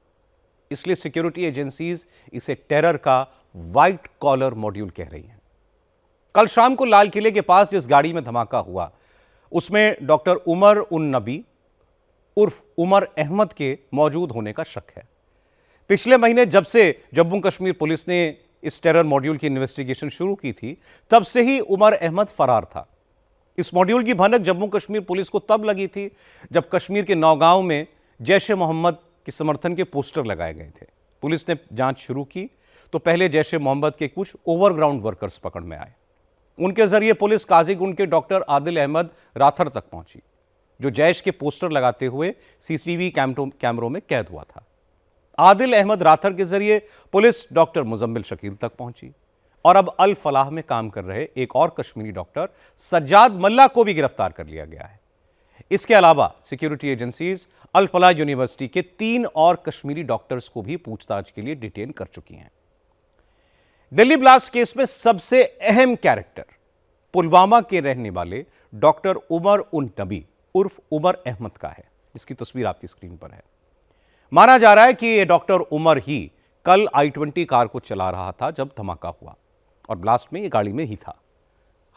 इसलिए सिक्योरिटी एजेंसीज इसे टेरर का व्हाइट कॉलर मॉड्यूल कह रही हैं। कल शाम को लाल किले के पास जिस गाड़ी में धमाका हुआ उसमें डॉक्टर उमर उन नबी उर्फ उमर अहमद के मौजूद होने का शक है। पिछले महीने जब से जम्मू कश्मीर पुलिस ने इस टेरर मॉड्यूल की इन्वेस्टिगेशन शुरू की थी, तब से ही उमर अहमद फरार था। इस मॉड्यूल की भनक जम्मू कश्मीर पुलिस को तब लगी थी जब कश्मीर के नौगांव में जैश ए मोहम्मद के समर्थन के पोस्टर लगाए गए थे। पुलिस ने जांच शुरू की तो पहले जैश ए मोहम्मद के कुछ ओवरग्राउंड वर्कर्स पकड़ में आए। उनके जरिए पुलिस काजीगुंड के डॉक्टर आदिल अहमद राथर तक पहुंची, जो जैश के पोस्टर लगाते हुए सीसीटीवी कैमरों में कैद हुआ था। आदिल अहमद राथर के जरिए पुलिस डॉक्टर मुजम्मिल शकील तक पहुंची और अब अल फलाह में काम कर रहे एक और कश्मीरी डॉक्टर सज्जाद मल्ला को भी गिरफ्तार कर लिया गया है। इसके अलावा सिक्योरिटी एजेंसीज अल फलाह यूनिवर्सिटी के 3 और कश्मीरी डॉक्टर्स को भी पूछताछ के लिए डिटेन कर चुकी हैं। दिल्ली ब्लास्ट केस में सबसे अहम कैरेक्टर पुलवामा के रहने वाले डॉक्टर उमर उन नबी उर्फ उमर अहमद का है, जिसकी तस्वीर आपकी स्क्रीन पर है। माना जा रहा है कि यह डॉक्टर उमर ही कल I-20 कार को चला रहा था जब धमाका हुआ और ब्लास्ट में यह गाड़ी में ही था।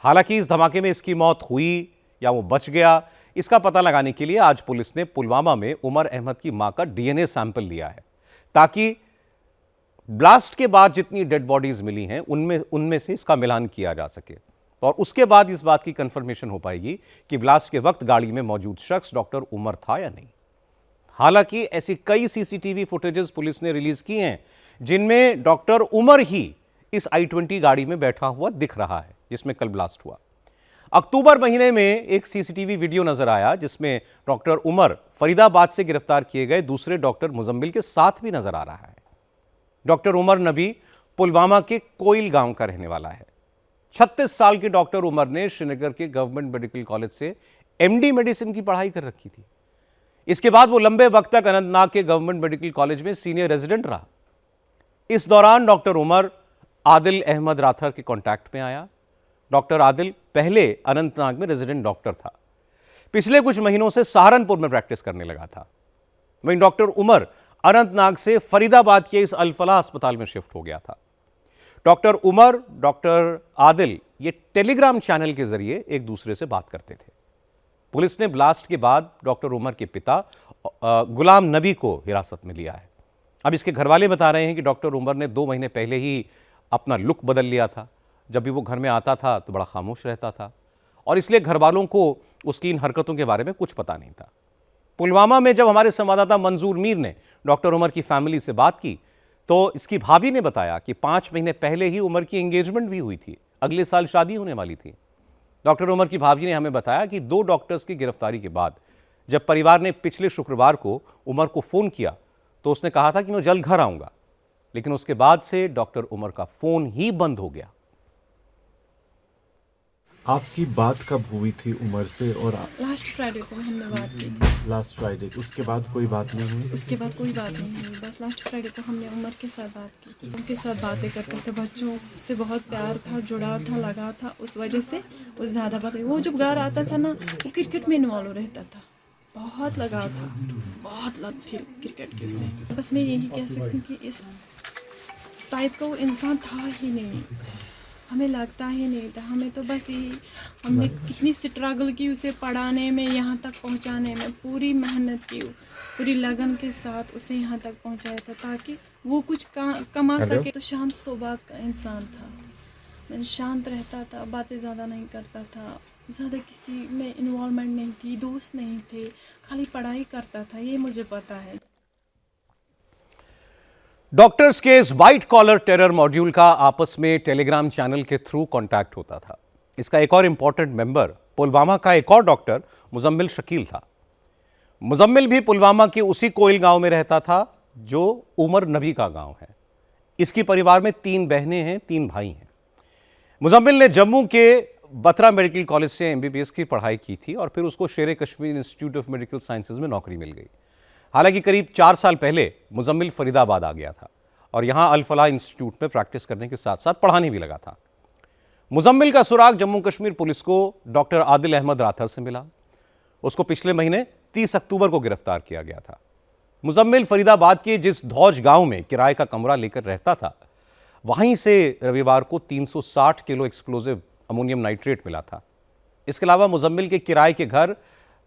हालांकि इस धमाके में इसकी मौत हुई या वो बच गया, इसका पता लगाने के लिए आज पुलिस ने पुलवामा में उमर अहमद की मां का DNA सैंपल लिया है, ताकि ब्लास्ट के बाद जितनी डेड बॉडीज मिली हैं उनमें से इसका मिलान किया जा सके और उसके बाद इस बात की कंफर्मेशन हो पाएगी कि ब्लास्ट के वक्त गाड़ी में मौजूद शख्स डॉक्टर उमर था या नहीं। हालांकि ऐसी कई सीसीटीवी फुटेजेस पुलिस ने रिलीज की हैं जिनमें डॉक्टर उमर ही इस I-20 गाड़ी में बैठा हुआ दिख रहा है जिसमें कल ब्लास्ट हुआ। अक्टूबर महीने में एक सीसीटीवी वीडियो नजर आया जिसमें डॉक्टर उमर फरीदाबाद से गिरफ्तार किए गए दूसरे डॉक्टर मुजम्मिल के साथ भी नजर आ रहा है। डॉक्टर उमर नबी पुलवामा के कोइल गांव का रहने वाला है। 36 साल के डॉक्टर उमर ने श्रीनगर के गवर्नमेंट मेडिकल कॉलेज से MD मेडिसिन की पढ़ाई कर रखी थी। इसके बाद वो लंबे वक्त तक अनंतनाग के गवर्नमेंट मेडिकल कॉलेज में सीनियर रेजिडेंट रहा। इस दौरान डॉक्टर उमर आदिल अहमद राथर के कांटेक्ट में आया। डॉक्टर आदिल पहले अनंतनाग में रेजिडेंट डॉक्टर था, पिछले कुछ महीनों से सहारनपुर में प्रैक्टिस करने लगा था। वहीं डॉक्टर उमर अनंतनाग से फरीदाबाद के इस अल फलाह अस्पताल में शिफ्ट हो गया था। डॉक्टर उमर, डॉक्टर आदिल ये टेलीग्राम चैनल के जरिए एक दूसरे से बात करते थे। पुलिस ने ब्लास्ट के बाद डॉक्टर उमर के पिता गुलाम नबी को हिरासत में लिया है। अब इसके घरवाले बता रहे हैं कि डॉक्टर उमर ने 2 महीने पहले ही अपना लुक बदल लिया था। जब भी वो घर में आता था तो बड़ा खामोश रहता था और इसलिए घरवालों को उसकी इन हरकतों के बारे में कुछ पता नहीं था। पुलवामा में जब हमारे संवाददाता मंजूर मीर ने डॉक्टर उमर की फैमिली से बात की तो इसकी भाभी ने बताया कि 5 महीने पहले ही उमर की एंगेजमेंट भी हुई थी, अगले साल शादी होने वाली थी। डॉक्टर उमर की भाभी ने हमें बताया कि 2 डॉक्टर्स की गिरफ्तारी के बाद जब परिवार ने पिछले शुक्रवार को उमर को फोन किया तो उसने कहा था कि मैं जल्द घर आऊंगा, लेकिन उसके बाद से डॉक्टर उमर का फोन ही बंद हो गया। आपकी बात कब हुई थी उमर से? और लास्ट फ्राइडे को हमने बात की थी। लास्ट फ्राइडे, उसके बाद कोई बात नहीं हुई? उसके बाद कोई बात नहीं हुई, बस लास्ट फ्राइडे को हमने उमर के साथ बात की थी। उनके साथ बातें करते थे, बच्चों से बहुत प्यार था, जुड़ाव था, लगा था, उस वजह से वो ज़्यादा बात। वो जब घर आता था ना, वो क्रिकेट में इन्वॉल्व रहता था, बहुत लगाव था, बहुत लत थी क्रिकेट की उसे। बस मैं यही कह सकती हूँ कि इस टाइप का वो इंसान था ही नहीं, हमें लगता ही नहीं था। हमें तो बस यही, हमने कितनी स्ट्रगल की उसे पढ़ाने में, यहाँ तक पहुँचाने में, पूरी मेहनत की, पूरी लगन के साथ उसे यहाँ तक पहुँचाया था ताकि वो कुछ कमा सके। तो शांत स्वभाव का इंसान था, मैं शांत रहता था, बातें ज़्यादा नहीं करता था, ज़्यादा किसी में इन्वॉल्वमेंट नहीं थी, दोस्त नहीं थे, खाली पढ़ाई करता था, ये मुझे पता है। डॉक्टर्स के इस व्हाइट कॉलर टेरर मॉड्यूल का आपस में टेलीग्राम चैनल के थ्रू कांटेक्ट होता था। इसका एक और इंपॉर्टेंट मेंबर पुलवामा का एक और डॉक्टर मुजम्मिल शकील था। मुजम्मिल भी पुलवामा के उसी कोइल गांव में रहता था जो उमर नबी का गांव है। इसकी परिवार में 3 बहनें हैं, 3 भाई हैं। मुजम्मिल ने जम्मू के बत्रा मेडिकल कॉलेज से MBBS की पढ़ाई की थी और फिर उसको शेर Kashmir institute of medical sciences में नौकरी मिल गई। हालांकि करीब 4 साल पहले मुजम्मिल फरीदाबाद आ गया था और यहां अल फलाह इंस्टीट्यूट में प्रैक्टिस करने के साथ साथ पढ़ाने भी लगा था। मुजम्मिल का सुराग जम्मू कश्मीर पुलिस को डॉक्टर आदिल अहमद राथर से मिला। उसको पिछले महीने 30 अक्टूबर को गिरफ्तार किया गया था। मुजम्मिल फरीदाबाद के जिस धौज गांव में किराए का कमरा लेकर रहता था, वहीं से रविवार को 360 किलो एक्सप्लोजिव अमोनियम नाइट्रेट मिला था। इसके अलावा मुजम्मिल के किराए के घर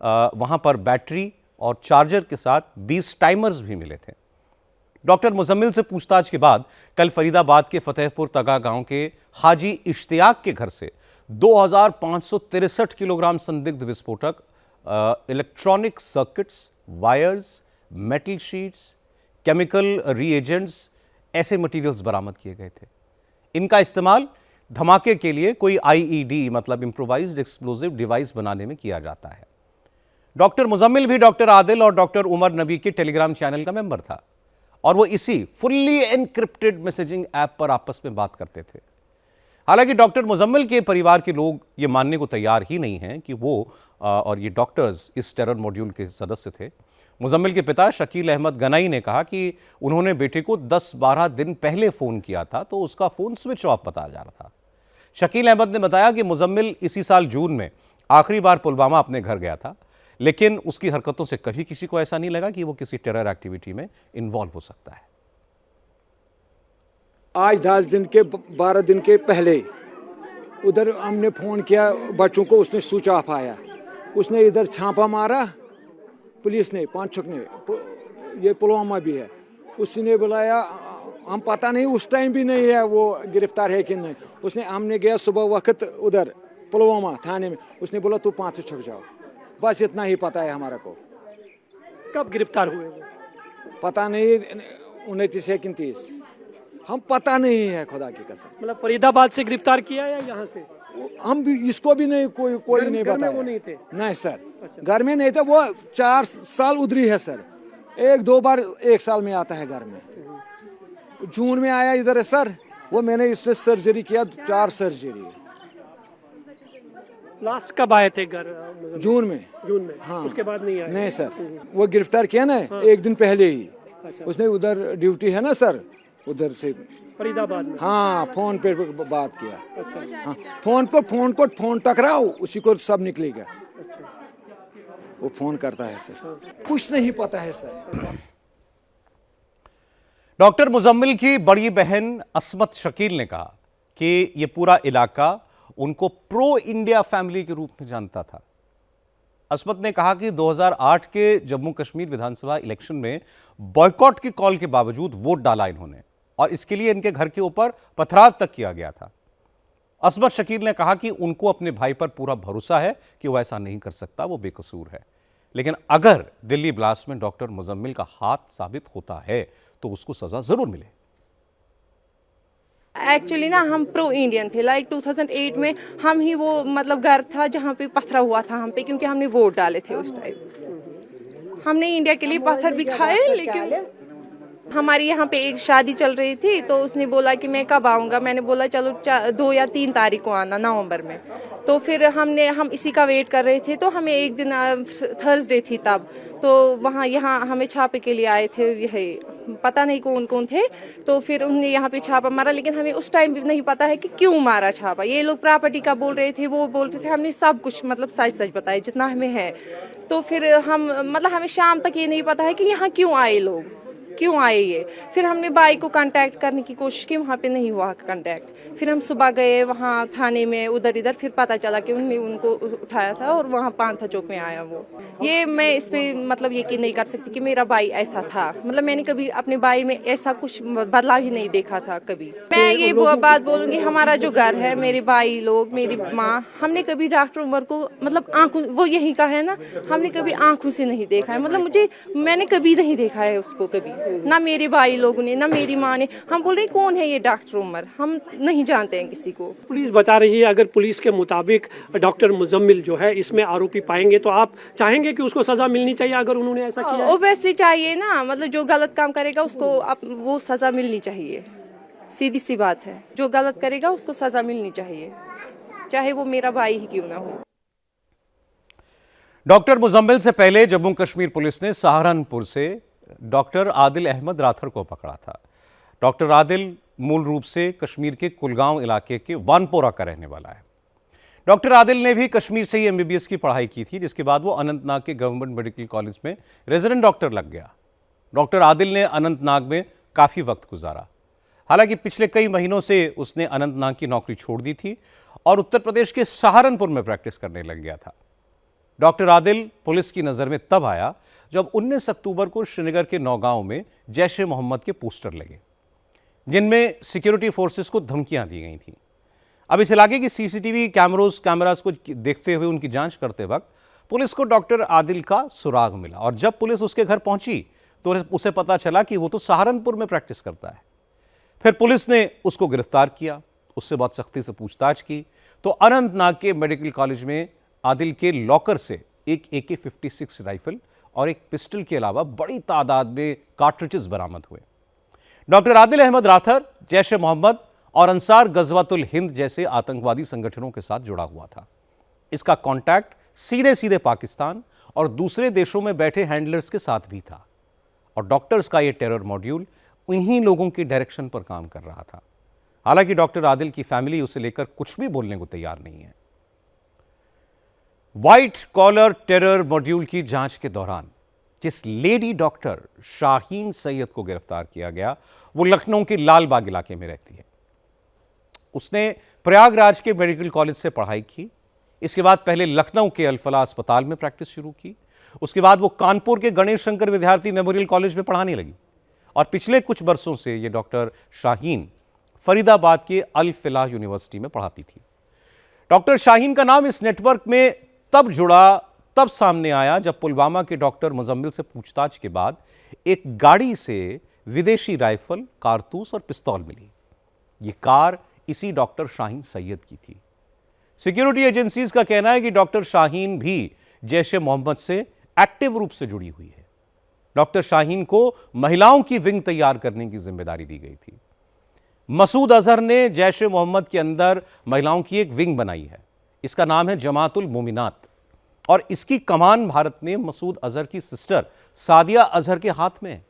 वहां पर बैटरी और चार्जर के साथ 20 टाइमर्स भी मिले थे। डॉक्टर मुजम्मिल से पूछताछ के बाद कल फरीदाबाद के फतेहपुर तगा गांव के हाजी इश्तियाक के घर से 2563 किलोग्राम संदिग्ध विस्फोटक, electronic circuits, wires, metal sheets, chemical reagents, ऐसे मटेरियल्स बरामद किए गए थे। इनका इस्तेमाल धमाके के लिए कोई आईईडी मतलब इम्प्रोवाइज्ड एक्सप्लोजिव डिवाइस बनाने में किया जाता है। डॉक्टर मुजम्मिल भी डॉक्टर आदिल और डॉक्टर उमर नबी के टेलीग्राम चैनल का मेंबर था और वो इसी फुल्ली एनक्रिप्टेड मैसेजिंग ऐप पर आपस में बात करते थे। हालांकि डॉक्टर मुजम्मिल के परिवार के लोग ये मानने को तैयार ही नहीं हैं कि वो और ये डॉक्टर्स इस टेरर मॉड्यूल के सदस्य थे। मुजम्मिल के पिता शकील अहमद गनाई ने कहा कि उन्होंने बेटे को 10-12 दिन पहले फ़ोन किया था तो उसका फ़ोन स्विच ऑफ बताया जा रहा था। शकील अहमद ने बताया कि मुजम्मिल इसी साल जून में आखिरी बार पुलवामा अपने घर गया था, लेकिन उसकी हरकतों से कभी किसी को ऐसा नहीं लगा कि वो किसी टेरर एक्टिविटी में इन्वॉल्व हो सकता है। आज 10 दिन के 12 दिन के पहले उधर हमने फ़ोन किया बच्चों को, उसने स्विच ऑफ आया। उसने इधर छापा मारा पुलिस ने, 5 ने, ये पुलवामा भी है। उसने बुलाया, हम पता नहीं उस टाइम भी नहीं है वो गिरफ्तार है कि नहीं। उसने हमने गया सुबह वक्त उधर पुलवामा थाने में, उसने बोला तू 5 छक जाओ। बस इतना ही पता है हमारा को। कब गिरफ्तार हुए वो? पता नहीं 29 या 30, हम पता नहीं है खुदा की कसम। मतलब फरीदाबाद से गिरफ्तार किया या यहाँ से? हम भी इसको भी नहीं कोई नहीं बताया। वो नहीं थे? नहीं सर, घर में नहीं था। वो 4 साल उधरी है सर, 1-2 बार 1 साल में आता है घर में। जून में आया इधर है सर, वो मैंने इससे सर्जरी किया, 4 सर्जरी। लास्ट कब आए थे घर? जून में। जून में? हाँ। उसके बाद नहीं आए? नहीं सर, वो गिरफ्तार किया ना 1 दिन पहले ही। उसने उधर ड्यूटी है ना सर, उधर से फरीदाबाद में। हाँ, फोन पे बात किया। अच्छा। हाँ, फोन टकराओ, उसी को सब निकलेगा। अच्छा। वो फोन करता है सर, कुछ नहीं पता है सर। डॉक्टर मुजम्मिल की बड़ी बहन अस्मत शकील ने कहा कि ये पूरा इलाका उनको प्रो इंडिया फैमिली के रूप में जानता था। अस्मत ने कहा कि 2008 के जम्मू कश्मीर विधानसभा इलेक्शन में बॉयकॉट की कॉल के बावजूद वोट डाला इन्होंने और इसके लिए इनके घर के ऊपर पथराव तक किया गया था। अस्मत शकील ने कहा कि उनको अपने भाई पर पूरा भरोसा है कि वो ऐसा नहीं कर सकता, वो बेकसूर है। लेकिन अगर दिल्ली ब्लास्ट में डॉक्टर मुजम्मिल का हाथ साबित होता है तो उसको सजा जरूर मिले। एक्चुअली ना हम प्रो इंडियन थे। लाइक 2008 में हम ही वो मतलब घर था जहाँ पे पत्थर हुआ था हम पे, क्योंकि हमने वोट डाले थे उस टाइम। हमने इंडिया के लिए पत्थर भी खाए, लेकिन हमारी यहाँ पे एक शादी चल रही थी तो उसने बोला कि मैं कब आऊँगा। मैंने बोला चलो 2 या 3 तारीख को आना, नवंबर में। तो फिर हम इसी का वेट कर रहे थे। तो हमें एक दिन थर्सडे थी तब, तो वहाँ यहाँ हमें छापे के लिए आए थे, यही पता नहीं कौन कौन थे। तो फिर उन्होंने यहाँ पे छापा मारा, लेकिन हमें उस टाइम भी नहीं पता है कि क्यों मारा छापा। ये लोग प्रॉपर्टी का बोल रहे थे, वो बोल रहे थे। हमने सब कुछ मतलब सच बताया जितना हमें है। तो फिर हमें शाम तक ये नहीं पता है कि यहाँ क्यों आए लोग, क्यों आए ये। फिर हमने भाई को कांटेक्ट करने की कोशिश की, वहाँ पे नहीं हुआ कांटेक्ट। फिर हम सुबह गए वहाँ थाने में, उधर इधर, फिर पता चला कि उन्होंने उनको उठाया था और वहाँ पांथा चौक में आया वो। ये मैं इस पे मतलब यकीन नहीं कर सकती कि मेरा भाई ऐसा था। मतलब मैंने कभी अपने भाई में ऐसा कुछ बदलाव ही नहीं देखा था कभी। मैं ये बात बोलूँगी, हमारा जो घर है, मेरे भाई लोग, मेरी माँ, हमने कभी डॉक्टर उमर को मतलब आंखों, वो यही का है ना, हमने कभी आंखों से नहीं देखा है। मतलब मैंने कभी नहीं देखा है उसको, कभी ना मेरे भाई लोगों ने, ना मेरी माँ ने। हम बोल रहे कौन है ये डॉक्टर उमर, हम नहीं जानते हैं किसी को। पुलिस बता रही है अगर पुलिस के मुताबिक डॉक्टर मुजम्मिल जो है इसमें आरोपी पाएंगे तो आप चाहेंगे कि उसको सजा मिलनी चाहिए अगर उन्होंने ऐसा किया? ओबवियसली चाहिए ना, मतलब जो गलत काम करेगा उसको वो सजा मिलनी चाहिए। सीधी सी बात है, जो गलत करेगा उसको सजा मिलनी चाहिए, चाहे वो मेरा भाई ही क्यों ना हो। डॉक्टर मुजम्मिल से पहले जम्मू कश्मीर पुलिस ने सहारनपुर से डॉक्टर आदिल अहमद राथर को पकड़ा था। डॉक्टर आदिल मूल रूप से कश्मीर के कुलगांव इलाके के वानपोरा का रहने वाला है। डॉक्टर आदिल ने भी कश्मीर से ही एमबीबीएस की पढ़ाई की थी, जिसके बाद वो अनंतनाग के गवर्नमेंट मेडिकल कॉलेज में रेजिडेंट डॉक्टर लग गया। डॉक्टर आदिल ने अनंतनाग में काफ़ी वक्त गुजारा। हालांकि पिछले कई महीनों से उसने अनंतनाग की नौकरी छोड़ दी थी और उत्तर प्रदेश के सहारनपुर में प्रैक्टिस करने लग गया था। डॉक्टर आदिल पुलिस की नज़र में तब आया जब 19 अक्टूबर को श्रीनगर के नौगांव में जैश ए मोहम्मद के पोस्टर लगे, जिनमें सिक्योरिटी फोर्सेस को धमकियां दी गई थीं। अब इस इलाके की सीसीटीवी कैमरास को देखते हुए उनकी जांच करते वक्त पुलिस को डॉक्टर आदिल का सुराग मिला और जब पुलिस उसके घर पहुंची तो उसे पता चला कि वो तो सहारनपुर में प्रैक्टिस करता है। फिर पुलिस ने उसको गिरफ्तार किया, उससे बहुत सख्ती से पूछताछ की तो अनंतनाग के मेडिकल कॉलेज में आदिल के लॉकर से एक AK-56 राइफल और एक पिस्टल के अलावा बड़ी तादाद में कार्ट्रिजेस बरामद हुए। डॉक्टर आदिल अहमद राथर जैश ए मोहम्मद और अंसार गजवातुल हिंद जैसे आतंकवादी संगठनों के साथ जुड़ा हुआ था। इसका कॉन्टैक्ट सीधे सीधे पाकिस्तान और दूसरे देशों में बैठे हैंडलर्स के साथ भी था और डॉक्टर्स का यह टेरर मॉड्यूल इन्हीं लोगों की डायरेक्शन पर काम कर रहा था। हालांकि डॉक्टर आदिल की फैमिली उसे लेकर कुछ भी बोलने को तैयार नहीं है। व्हाइट कॉलर टेरर मॉड्यूल की जांच के दौरान जिस लेडी डॉक्टर शाहीन सैयद को गिरफ्तार किया गया वो लखनऊ के लालबाग इलाके में रहती है। उसने प्रयागराज के मेडिकल कॉलेज से पढ़ाई की। इसके बाद पहले लखनऊ के अल-फलाह अस्पताल में प्रैक्टिस शुरू की। उसके बाद वो कानपुर के गणेश शंकर विद्यार्थी मेमोरियल कॉलेज में पढ़ाने लगी और पिछले कुछ बरसों से ये डॉक्टर शाहीन फरीदाबाद के अल-फलाह यूनिवर्सिटी में पढ़ाती थी। डॉक्टर शाहीन का नाम इस नेटवर्क में तब जुड़ा, तब सामने आया जब पुलवामा के डॉक्टर मुजम्मिल से पूछताछ के बाद एक गाड़ी से विदेशी राइफल, कारतूस और पिस्तौल मिली। ये कार इसी डॉक्टर शाहीन सैयद की थी। सिक्योरिटी एजेंसीज का कहना है कि डॉक्टर शाहीन भी जैश ए मोहम्मद से एक्टिव रूप से जुड़ी हुई है। डॉक्टर शाहीन को महिलाओं की विंग तैयार करने की जिम्मेदारी दी गई थी। मसूद अजहर ने जैश ए मोहम्मद के अंदर महिलाओं की एक विंग बनाई है। इसका नाम है जमातुल मोमिनात और इसकी कमान भारत में मसूद अजहर की सिस्टर सादिया अजहर के हाथ में है।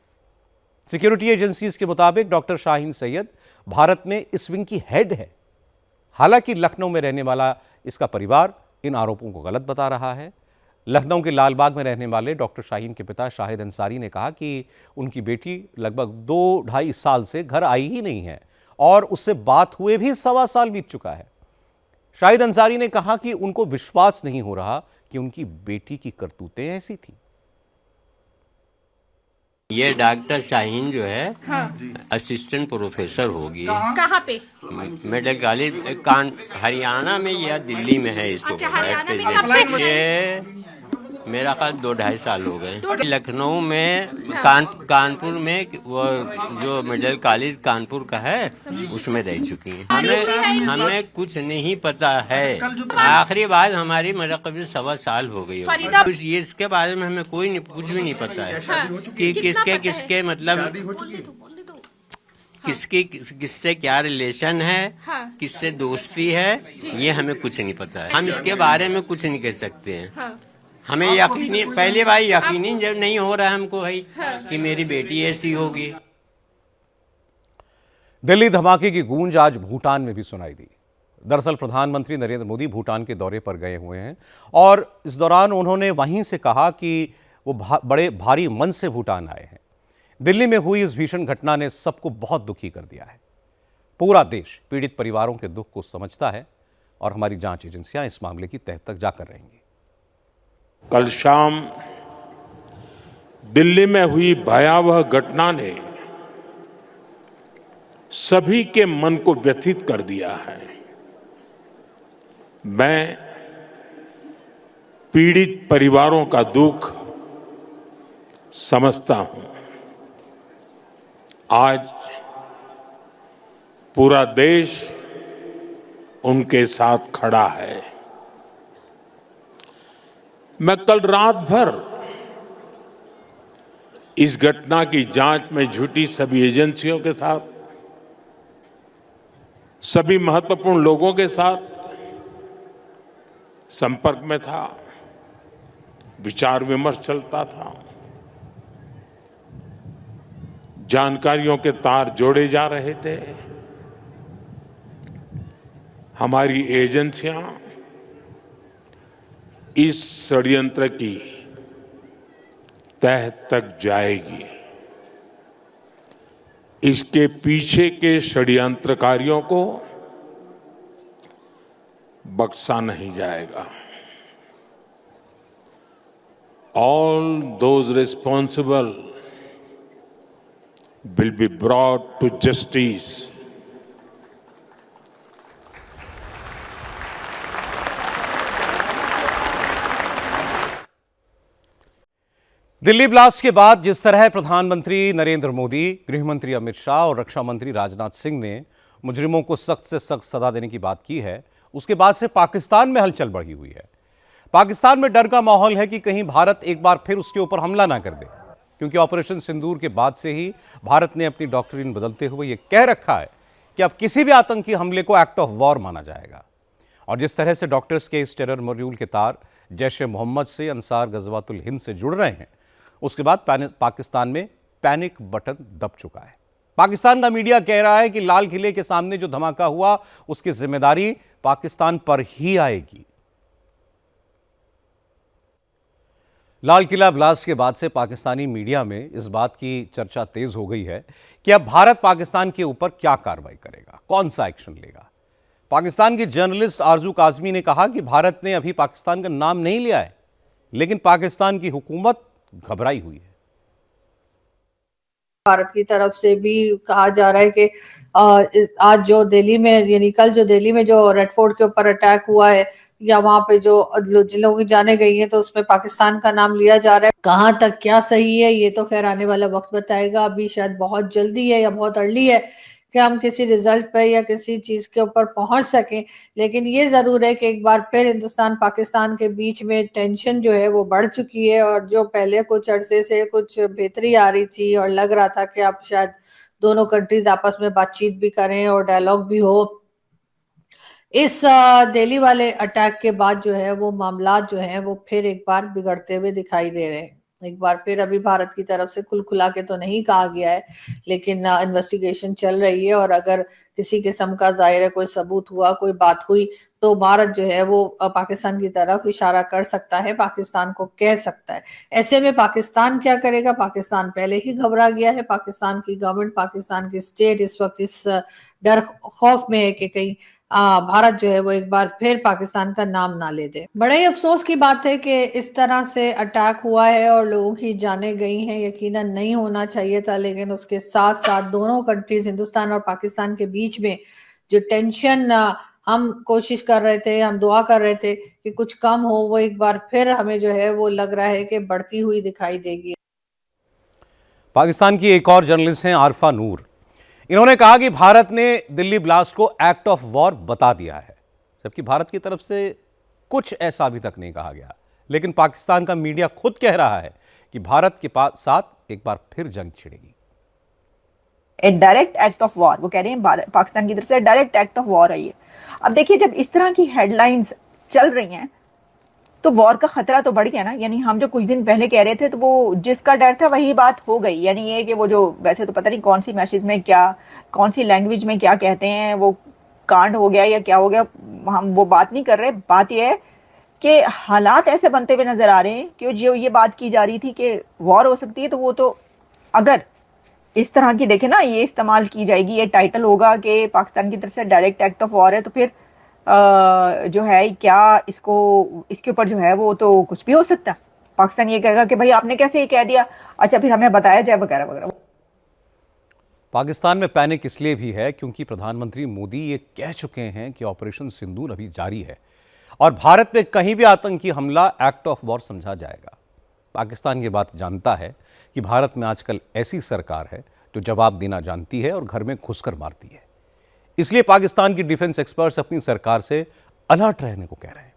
सिक्योरिटी एजेंसीज के मुताबिक डॉक्टर शाहीन सैयद भारत में इस विंग की हेड है। हालांकि लखनऊ में रहने वाला इसका परिवार इन आरोपों को गलत बता रहा है। लखनऊ के लालबाग में रहने वाले डॉक्टर शाहीन के पिता शाहिद अंसारी ने कहा कि उनकी बेटी लगभग 2-2.5 साल से घर आई ही नहीं है और उससे बात हुए भी 1.25 साल बीत चुका है। शाहिद अंसारी ने कहा कि उनको विश्वास नहीं हो रहा कि उनकी बेटी की करतूतें ऐसी थी। ये डॉक्टर शाहीन जो है असिस्टेंट प्रोफेसर होगी। कहाँ पे? मेडिकल कॉलेज हरियाणा में या दिल्ली में है इस वक्त। ये मेरा ख्याल 2-2.5 साल हो गए। लखनऊ में कानपुर में वो जो मेडिकल कॉलेज कानपुर का है उसमें रह चुकी हैं। हमें कुछ नहीं पता है। आखिरी बात हमारी मेरा कभी 1.25 साल हो गई है। ये इसके बारे में हमें कुछ भी नहीं पता है कि किसके मतलब किससे क्या रिलेशन है, किससे दोस्ती है, ये हमें कुछ नहीं पता है। हम इसके बारे में कुछ नहीं कह सकते हैं। हमें यकीनी पहले भाई यकीनी जब नहीं हो रहा है हमको भाई कि मेरी बेटी ऐसी होगी। दिल्ली धमाके की गूंज आज भूटान में भी सुनाई दी। दरअसल प्रधानमंत्री नरेंद्र मोदी भूटान के दौरे पर गए हुए हैं और इस दौरान उन्होंने वहीं से कहा कि वो बड़े भारी मन से भूटान आए हैं। दिल्ली में हुई इस भीषण घटना ने सबको बहुत दुखी कर दिया है। पूरा देश पीड़ित परिवारों के दुख को समझता है और हमारी जांच एजेंसियां इस मामले की तह तक जाकर रहेंगी। कल शाम दिल्ली में हुई भयावह घटना ने सभी के मन को व्यथित कर दिया है। मैं पीड़ित परिवारों का दुख समझता हूं। आज पूरा देश उनके साथ खड़ा है। मैं कल रात भर इस घटना की जांच में जुटी सभी एजेंसियों के साथ, सभी महत्वपूर्ण लोगों के साथ संपर्क में था, विचार विमर्श चलता था, जानकारियों के तार जोड़े जा रहे थे। हमारी एजेंसियां इस षड्यंत्र की तह तक जाएगी। इसके पीछे के षड्यंत्रकारियों को बख्शा नहीं जाएगा। All those responsible will be brought to justice. Delhi blast के बाद जिस तरह प्रधानमंत्री नरेंद्र मोदी, गृहमंत्री अमित शाह और रक्षा मंत्री राजनाथ सिंह ने मुजरिमों को सख्त से सख्त सजा देने की बात की है, उसके बाद से पाकिस्तान में हलचल बढ़ी हुई है। पाकिस्तान में डर का माहौल है कि कहीं भारत एक बार फिर उसके ऊपर हमला ना कर दे, क्योंकि ऑपरेशन सिंदूर के बाद से ही भारत ने अपनी डॉक्ट्रिन बदलते हुए यह कह रखा है कि अब किसी भी आतंकी हमले को एक्ट ऑफ वॉर माना जाएगा। और जिस तरह से डॉक्टर्स के इस टेरर मॉड्यूल के तार जैश ए मोहम्मद से अंसार गजवातुल हिंद से जुड़ रहे हैं, उसके बाद पाकिस्तान में पैनिक बटन दब चुका है। पाकिस्तान का मीडिया कह रहा है कि लाल किले के सामने जो धमाका हुआ उसकी जिम्मेदारी पाकिस्तान पर ही आएगी। लाल किला ब्लास्ट के बाद से पाकिस्तानी मीडिया में इस बात की चर्चा तेज हो गई है कि अब भारत पाकिस्तान के ऊपर क्या कार्रवाई करेगा, कौन सा एक्शन लेगा। पाकिस्तान की जर्नलिस्ट आरजू काजमी ने कहा कि भारत ने अभी पाकिस्तान का नाम नहीं लिया है, लेकिन पाकिस्तान की हुकूमत घबराई हुई है। भारत की तरफ से भी कहा जा रहा है कि आज जो दिल्ली में यानी कल जो दिल्ली में जो रेड फोर्ट के ऊपर अटैक हुआ है या वहां पे जो जिन लोगों की जाने गई है, तो उसमें पाकिस्तान का नाम लिया जा रहा है। कहां तक क्या सही है ये तो खैर आने वाला वक्त बताएगा। अभी शायद बहुत जल्दी है या बहुत अर्ली है कि हम किसी रिजल्ट पे या किसी चीज के ऊपर पहुंच सकें, लेकिन ये जरूर है कि एक बार फिर हिंदुस्तान पाकिस्तान के बीच में टेंशन जो है वो बढ़ चुकी है। और जो पहले कुछ अरसे से कुछ बेहतरी आ रही थी और लग रहा था कि अब शायद दोनों कंट्रीज आपस में बातचीत भी करें और डायलॉग भी हो, इस दिल्ली वाले अटैक के बाद जो है वो मामला जो है वो फिर एक बार बिगड़ते हुए दिखाई दे रहे हैं। एक बार फिर अभी भारत की तरफ से खुल खुला के तो नहीं कहा गया है, लेकिन इन्वेस्टिगेशन चल रही है और अगर किसी किस्म का जाहिर है कोई सबूत हुआ, कोई बात हुई, तो भारत जो है वो पाकिस्तान की तरफ इशारा कर सकता है, पाकिस्तान को कह सकता है। ऐसे में पाकिस्तान क्या करेगा? पाकिस्तान पहले ही घबरा गया है। पाकिस्तान की गवर्नमेंट, पाकिस्तान की स्टेट इस वक्त इस डर खौफ में है कि कहीं भारत जो है वो एक बार फिर पाकिस्तान का नाम ना ले दे। बड़ा ही अफसोस की बात है कि इस तरह से अटैक हुआ है और लोगों की जानें गई हैं। यकीनन नहीं होना चाहिए था, लेकिन उसके साथ साथ दोनों कंट्रीज हिंदुस्तान और पाकिस्तान के बीच में जो टेंशन हम कोशिश कर रहे थे, हम दुआ कर रहे थे कि कुछ कम हो, वो एक बार फिर हमें जो है वो लग रहा है कि बढ़ती हुई दिखाई देगी। पाकिस्तान की एक और जर्नलिस्ट हैं आरफा नूर। इन्होंने कहा कि भारत ने दिल्ली ब्लास्ट को एक्ट ऑफ वॉर बता दिया है, जबकि भारत की तरफ से कुछ ऐसा अभी तक नहीं कहा गया। लेकिन पाकिस्तान का मीडिया खुद कह रहा है कि भारत के साथ एक बार फिर जंग छिड़ेगी। एक डायरेक्ट एक्ट ऑफ वॉर, वो कह रहे हैं पाकिस्तान की तरफ से डायरेक्ट एक्ट ऑफ वॉर है ये। अब देखिए, जब इस तरह की हेडलाइंस चल रही हैं तो वॉर का खतरा तो बढ़ गया ना। यानी हम जो कुछ दिन पहले कह रहे थे तो वो जिसका डर था वही बात हो गई। यानी ये कि वो जो वैसे तो पता नहीं कौन सी मैसेज में क्या, कौन सी लैंग्वेज में क्या कहते हैं, वो कांड हो गया या क्या हो गया, हम वो बात नहीं कर रहे। बात यह है कि हालात ऐसे बनते हुए नजर आ रहे हैं कि जो ये बात की जा रही थी कि वॉर हो सकती है, तो वो तो अगर इस तरह की देखे ना ये इस्तेमाल की जाएगी, ये टाइटल होगा कि पाकिस्तान की तरफ से डायरेक्ट एक्ट ऑफ वॉर है, तो फिर जो है क्या इसके ऊपर जो है वो तो कुछ भी हो सकता है। पाकिस्तान ये कहेगा कि भाई आपने कैसे ये कह दिया, अच्छा फिर हमें बताया जाए वगैरह वगैरह। पाकिस्तान में पैनिक इसलिए भी है क्योंकि प्रधानमंत्री मोदी ये कह चुके हैं कि ऑपरेशन सिंदूर अभी जारी है और भारत में कहीं भी आतंकी हमला एक्ट ऑफ वॉर समझा जाएगा। पाकिस्तान ये बात जानता है कि भारत में आजकल ऐसी सरकार है जो जवाब देना जानती है और घर में घुसकर मारती है। इसलिए पाकिस्तान की डिफेंस एक्सपर्ट्स अपनी सरकार से अलर्ट रहने को कह रहे हैं।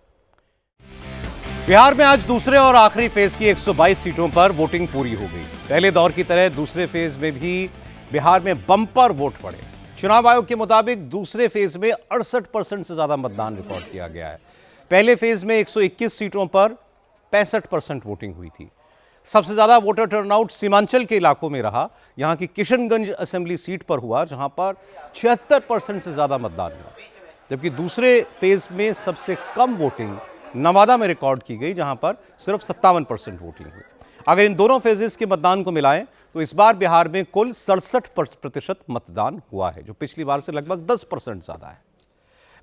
बिहार में आज दूसरे और आखिरी फेज की 122 सीटों पर वोटिंग पूरी हो गई। पहले दौर की तरह दूसरे फेज में भी बिहार में बम्पर वोट पड़े। चुनाव आयोग के मुताबिक दूसरे फेज में 68% से ज्यादा मतदान रिकॉर्ड किया गया है। पहले फेज में 121 सीटों पर 65% वोटिंग हुई थी। सबसे ज्यादा वोटर टर्नआउट सीमांचल के इलाकों में रहा। यहां की किशनगंज असेंबली सीट पर हुआ, जहां पर 76% से ज्यादा मतदान हुआ, जबकि दूसरे फेज में सबसे कम वोटिंग नवादा में रिकॉर्ड की गई, जहां पर सिर्फ 57% वोटिंग हुई। अगर इन दोनों फेजेस के मतदान को मिलाएं तो इस बार बिहार में कुल 67% मतदान हुआ है, जो पिछली बार से लगभग 10% ज्यादा है।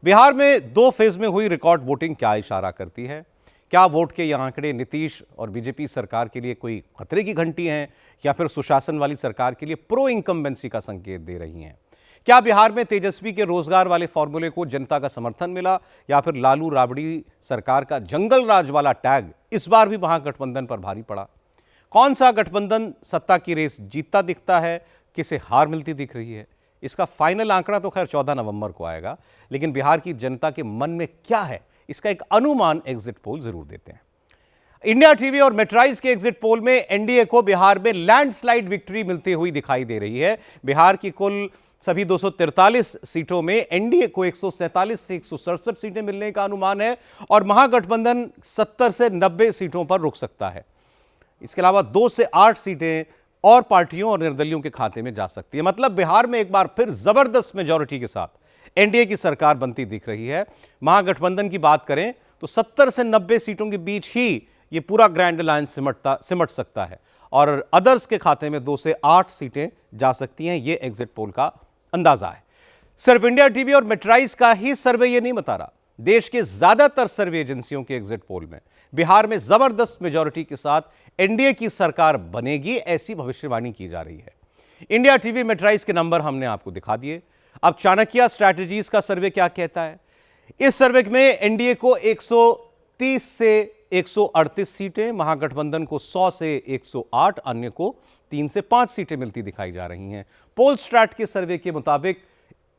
बिहार में 2 फेज में हुई रिकॉर्ड वोटिंग क्या इशारा करती है? क्या वोट के ये आंकड़े नीतीश और बीजेपी सरकार के लिए कोई खतरे की घंटी हैं या फिर सुशासन वाली सरकार के लिए प्रो इनकम्बेंसी का संकेत दे रही हैं? क्या बिहार में तेजस्वी के रोजगार वाले फॉर्मूले को जनता का समर्थन मिला या फिर लालू राबड़ी सरकार का जंगल राज वाला टैग इस बार भी महागठबंधन पर भारी पड़ा? कौन सा गठबंधन सत्ता की रेस जीतता दिखता है, किसे हार मिलती दिख रही है, इसका फाइनल आंकड़ा तो खैर 14 नवंबर को आएगा, लेकिन बिहार की जनता के मन में क्या है इसका एक अनुमान एग्जिट पोल जरूर देते हैं। इंडिया टीवी और मेट्राइज के एग्जिट पोल में एनडीए को बिहार में लैंडस्लाइड विक्ट्री मिलती हुई दिखाई दे रही है। बिहार की कुल सभी 243 सीटों में एनडीए को 147 से 167 सीटें मिलने का अनुमान है और महागठबंधन 70 से 90 सीटों पर रुक सकता है। इसके अलावा 2 से 8 सीटें और पार्टियों और निर्दलियों के खाते में जा सकती है। मतलब बिहार में एक बार फिर जबरदस्त मेजॉरिटी के साथ एनडीए की सरकार बनती दिख रही है। महागठबंधन की बात करें तो 70 से 90 सीटों के बीच ही ये पूरा ग्रैंड अलायंस सिमट सकता है और अदर्स के खाते में 2 से 8 सीटें जा सकती हैं। ये एग्जिट पोल का अंदाजा है। सिर्फ इंडिया टीवी और मेट्राइज का ही सर्वे ये नहीं बता रहा, देश के ज्यादातर सर्वे एजेंसियों के एग्जिट पोल में बिहार में जबरदस्त मेजॉरिटी के साथ एनडीए की सरकार बनेगी, ऐसी भविष्यवाणी की जा रही है। इंडिया टीवी मेट्राइज के नंबर हमने आपको दिखा दिए। अब चाणक्य स्ट्रैटेजीज का सर्वे क्या कहता है। इस सर्वे में एनडीए को 130 से 138 सीटें, महागठबंधन को 100 से 108, अन्य को 3 से 5 सीटें मिलती दिखाई जा रही हैं। पोल स्ट्रैट के सर्वे के मुताबिक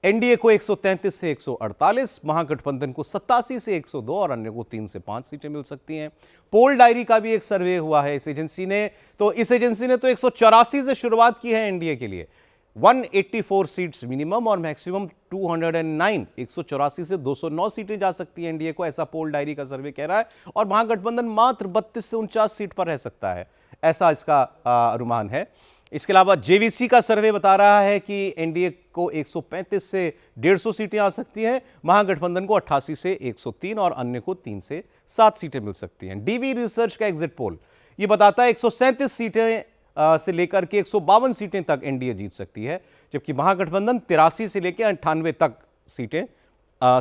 एनडीए को 133 से 148, महागठबंधन को 87 से 102 और अन्य को 3 से 5 सीटें मिल सकती हैं। पोल डायरी का भी एक सर्वे हुआ है इस एजेंसी ने, तो 184 से शुरुआत की है एनडीए के लिए। 184 सीट्स मिनिमम और मैक्सिमम 209, 184 से 209 सीटें जा सकती हैं एनडीए को, ऐसा पोल डायरी का सर्वे कह रहा है। और महागठबंधन मात्र 32 से 49 सीट पर रह सकता है, ऐसा इसका अनुमान है। इसके अलावा जेवीसी का सर्वे बता रहा है कि एनडीए को 135 से 150 सीटें आ सकती हैं, महागठबंधन को 88 से 103 और अन्य को 3 से 7 सीटें मिल सकती हैं। डीवी रिसर्च का एग्जिट पोल ये बताता है 137 सीटें से लेकर के 152 सीटें तक एनडीए जीत सकती है, जबकि महागठबंधन 83 से लेकर 98 तक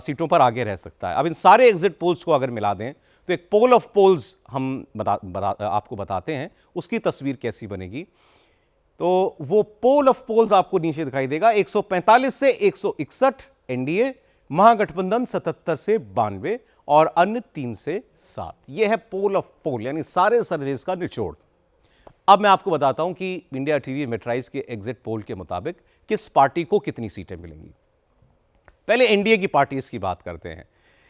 सीटों पर आगे रह सकता है। अब इन सारे एग्जिट पोल्स को अगर मिला दें तो एक पोल ऑफ पोल्स हम आपको बताते हैं, उसकी तस्वीर कैसी बनेगी। तो वो पोल ऑफ पोल्स आपको नीचे दिखाई देगा। 145 से 161 एनडीए, महागठबंधन 77 से 92 और अन्य 3 से 7। यह है पोल ऑफ पोल, यानी सारे सर्वेस का निचोड़। अब मैं आपको बताता हूं कि इंडिया टीवी मेट्राइज के एग्जिट पोल के मुताबिक किस पार्टी को कितनी सीटें मिलेंगी। पहले एनडीए की पार्टीज की बात करते हैं।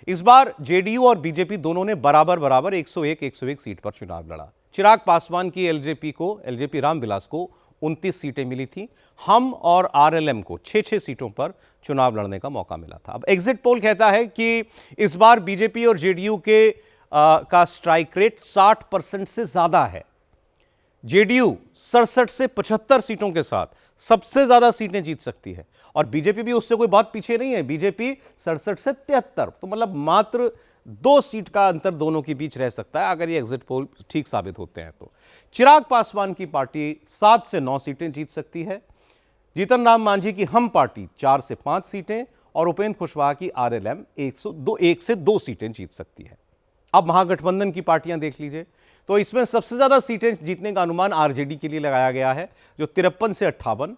इस बार जेडीयू और बीजेपी दोनों ने बराबर 101 सीट पर चुनाव लड़ा। चिराग पासवान की एलजेपी रामविलास को 29 सीटें मिली थी। हम और आरएलएम को 6 सीटों पर चुनाव लड़ने का मौका मिला था। अब एग्जिट पोल कहता है कि इस बार बीजेपी और जेडीयू का स्ट्राइक रेट 60% से ज्यादा है। जेडीयू 67 से 75 सीटों के साथ सबसे ज्यादा सीटें जीत सकती है और बीजेपी भी उससे कोई बहुत पीछे नहीं है। बीजेपी 67 से 73, तो मतलब मात्र 2 सीट का अंतर दोनों के बीच रह सकता है अगर ये एग्जिट पोल ठीक साबित होते हैं तो। चिराग पासवान की पार्टी 7 से 9 सीटें जीत सकती है। जीतन राम मांझी की हम पार्टी 4 से 5 सीटें और उपेंद्र कुशवाहा की आरएलएम 1 से 2 सीटें जीत सकती है। अब महागठबंधन की पार्टियां देख लीजिए, तो इसमें सबसे ज्यादा सीटें जीतने का अनुमान आरजेडी के लिए लगाया गया है, जो 53 से 58।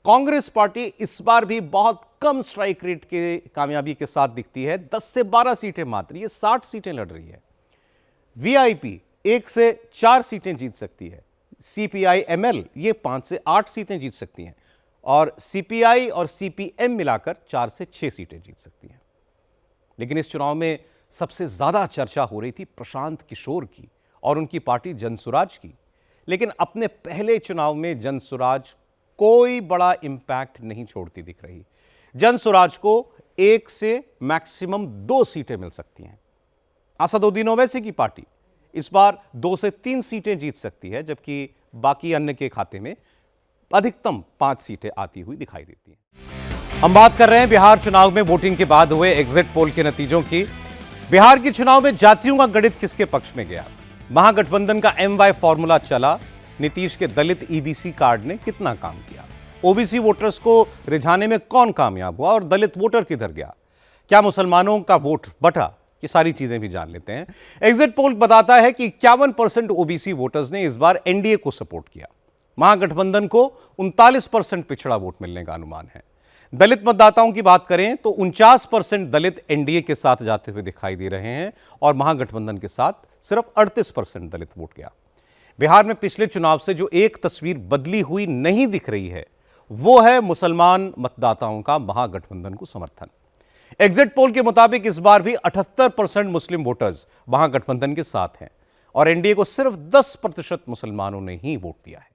कांग्रेस पार्टी इस बार भी बहुत कम स्ट्राइक रेट के कामयाबी के साथ दिखती है, 10 से 12 सीटें मात्र, ये 60 सीटें लड़ रही है। वीआईपी 1 से 4 सीटें जीत सकती है। सीपीआई एमएल ये 5 से 8 सीटें जीत सकती हैं और सीपीआई और सीपीएम मिलाकर 4 से 6 सीटें जीत सकती हैं। लेकिन इस चुनाव में सबसे ज्यादा चर्चा हो रही थी प्रशांत किशोर की और उनकी पार्टी जनसुराज की, लेकिन अपने पहले चुनाव में जनसुराज कोई बड़ा इंपैक्ट नहीं छोड़ती दिख रही। जनसुराज को 1 से मैक्सिमम 2 सीटें मिल सकती हैं। असदुद्दीन ओवैसी की पार्टी इस बार 2 से 3 सीटें जीत सकती है, जबकि बाकी अन्य के खाते में अधिकतम 5 सीटें आती हुई दिखाई देती हैं। हम बात कर रहे हैं बिहार चुनाव में वोटिंग के बाद हुए एग्जिट पोल के नतीजों की। बिहार के चुनाव में जातियों का गणित किसके पक्ष में गया? महागठबंधन का MY फॉर्मूला चला। नीतीश के दलित EBC कार्ड ने कितना काम किया? ओबीसी वोटर्स को रिझाने में कौन कामयाब हुआ और दलित वोटर किधर गया? क्या मुसलमानों का वोट बटा? ये सारी चीजें भी जान लेते हैं। एग्जिट पोल बताता है कि 51% ओबीसी वोटर्स ने इस बार एनडीए को सपोर्ट किया। महागठबंधन को 39% पिछड़ा वोट मिलने का अनुमान है। दलित मतदाताओं की बात करें तो 49% दलित एनडीए के साथ जाते हुए दिखाई दे रहे हैं और महागठबंधन के साथ सिर्फ 38% दलित वोट गया। बिहार में पिछले चुनाव से जो एक तस्वीर बदली हुई नहीं दिख रही है, वो है मुसलमान मतदाताओं का महागठबंधन को समर्थन। एग्जिट पोल के मुताबिक इस बार भी 78% मुस्लिम वोटर्स महागठबंधन के साथ हैं और एनडीए को सिर्फ 10% मुसलमानों ने ही वोट दिया है।